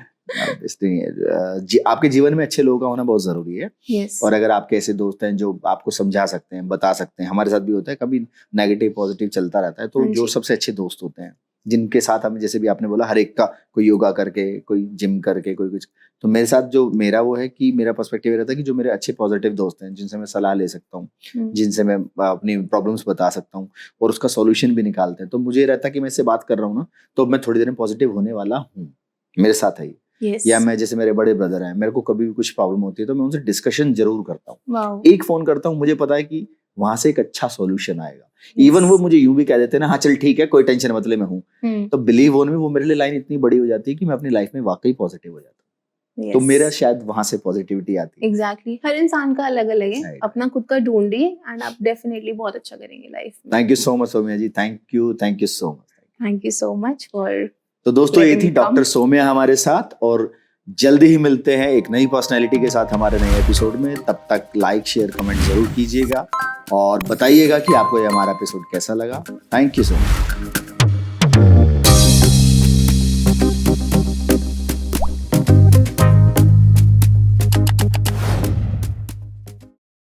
जी, आपके जीवन में अच्छे लोगों का होना बहुत जरूरी है। yes. और अगर आपके ऐसे दोस्त हैं जो आपको समझा सकते हैं, बता सकते हैं, हमारे साथ भी होता है कभी नेगेटिव पॉजिटिव चलता रहता है, तो जो सबसे अच्छे दोस्त होते हैं जिनके साथ हमें, जैसे भी आपने बोला, हर एक का कोई योगा करके, कोई जिम करके, कोई कुछ, तो मेरे साथ जो मेरा वो है कि मेरा पर्सपेक्टिव रहता है कि जो मेरे अच्छे पॉजिटिव दोस्त हैं जिनसे मैं सलाह ले सकता हूँ, जिनसे मैं अपनी प्रॉब्लम्स बता सकता हूँ और उसका सॉल्यूशन भी निकालते हैं, तो मुझे रहता है कि मैं इससे बात कर रहा हूँ ना, तो मैं थोड़ी देर में पॉजिटिव होने वाला हूँ, मेरे साथ है। yes. या मैं, जैसे मेरे बड़े ब्रदर हैं, मेरे को कभी भी कुछ प्रॉब्लम होती है तो मैं उनसे डिस्कशन जरूर करता हूँ। wow. एक फोन करता हूँ, मुझे पता है कि वहां से एक अच्छा सॉल्यूशन आएगा। इवन वो मुझे यूं भी कह देते हैं ना, हाँ चल ठीक है, कोई टेंशन मत ले, मैं हूँ, तो बिलीव ऑन मी, वो मेरे लिए लाइन इतनी बड़ी हो जाती है कि मैं अपनी लाइफ में वाकई पॉजिटिव हो जाता हूँ। तो मेरा शायद वहां से पॉजिटिविटी आती है। एग्जैक्टली, हर इंसान का अलग अलग है, अपना खुद का ढूंढिए एंड आप डेफिनेटली बहुत अच्छा करेंगे लाइफ में। Thank you so much Saumya ji, thank you so much. Thank you so much for. तो दोस्तों, ये थी डॉक्टर सौम्या हमारे साथ, और जल्दी ही मिलते हैं एक नई पर्सनैलिटी के साथ हमारे नए एपिसोड में। तब तक लाइक शेयर कमेंट जरूर कीजिएगा और बताइएगा कि आपको ये हमारा एपिसोड कैसा लगा। Thank you so much.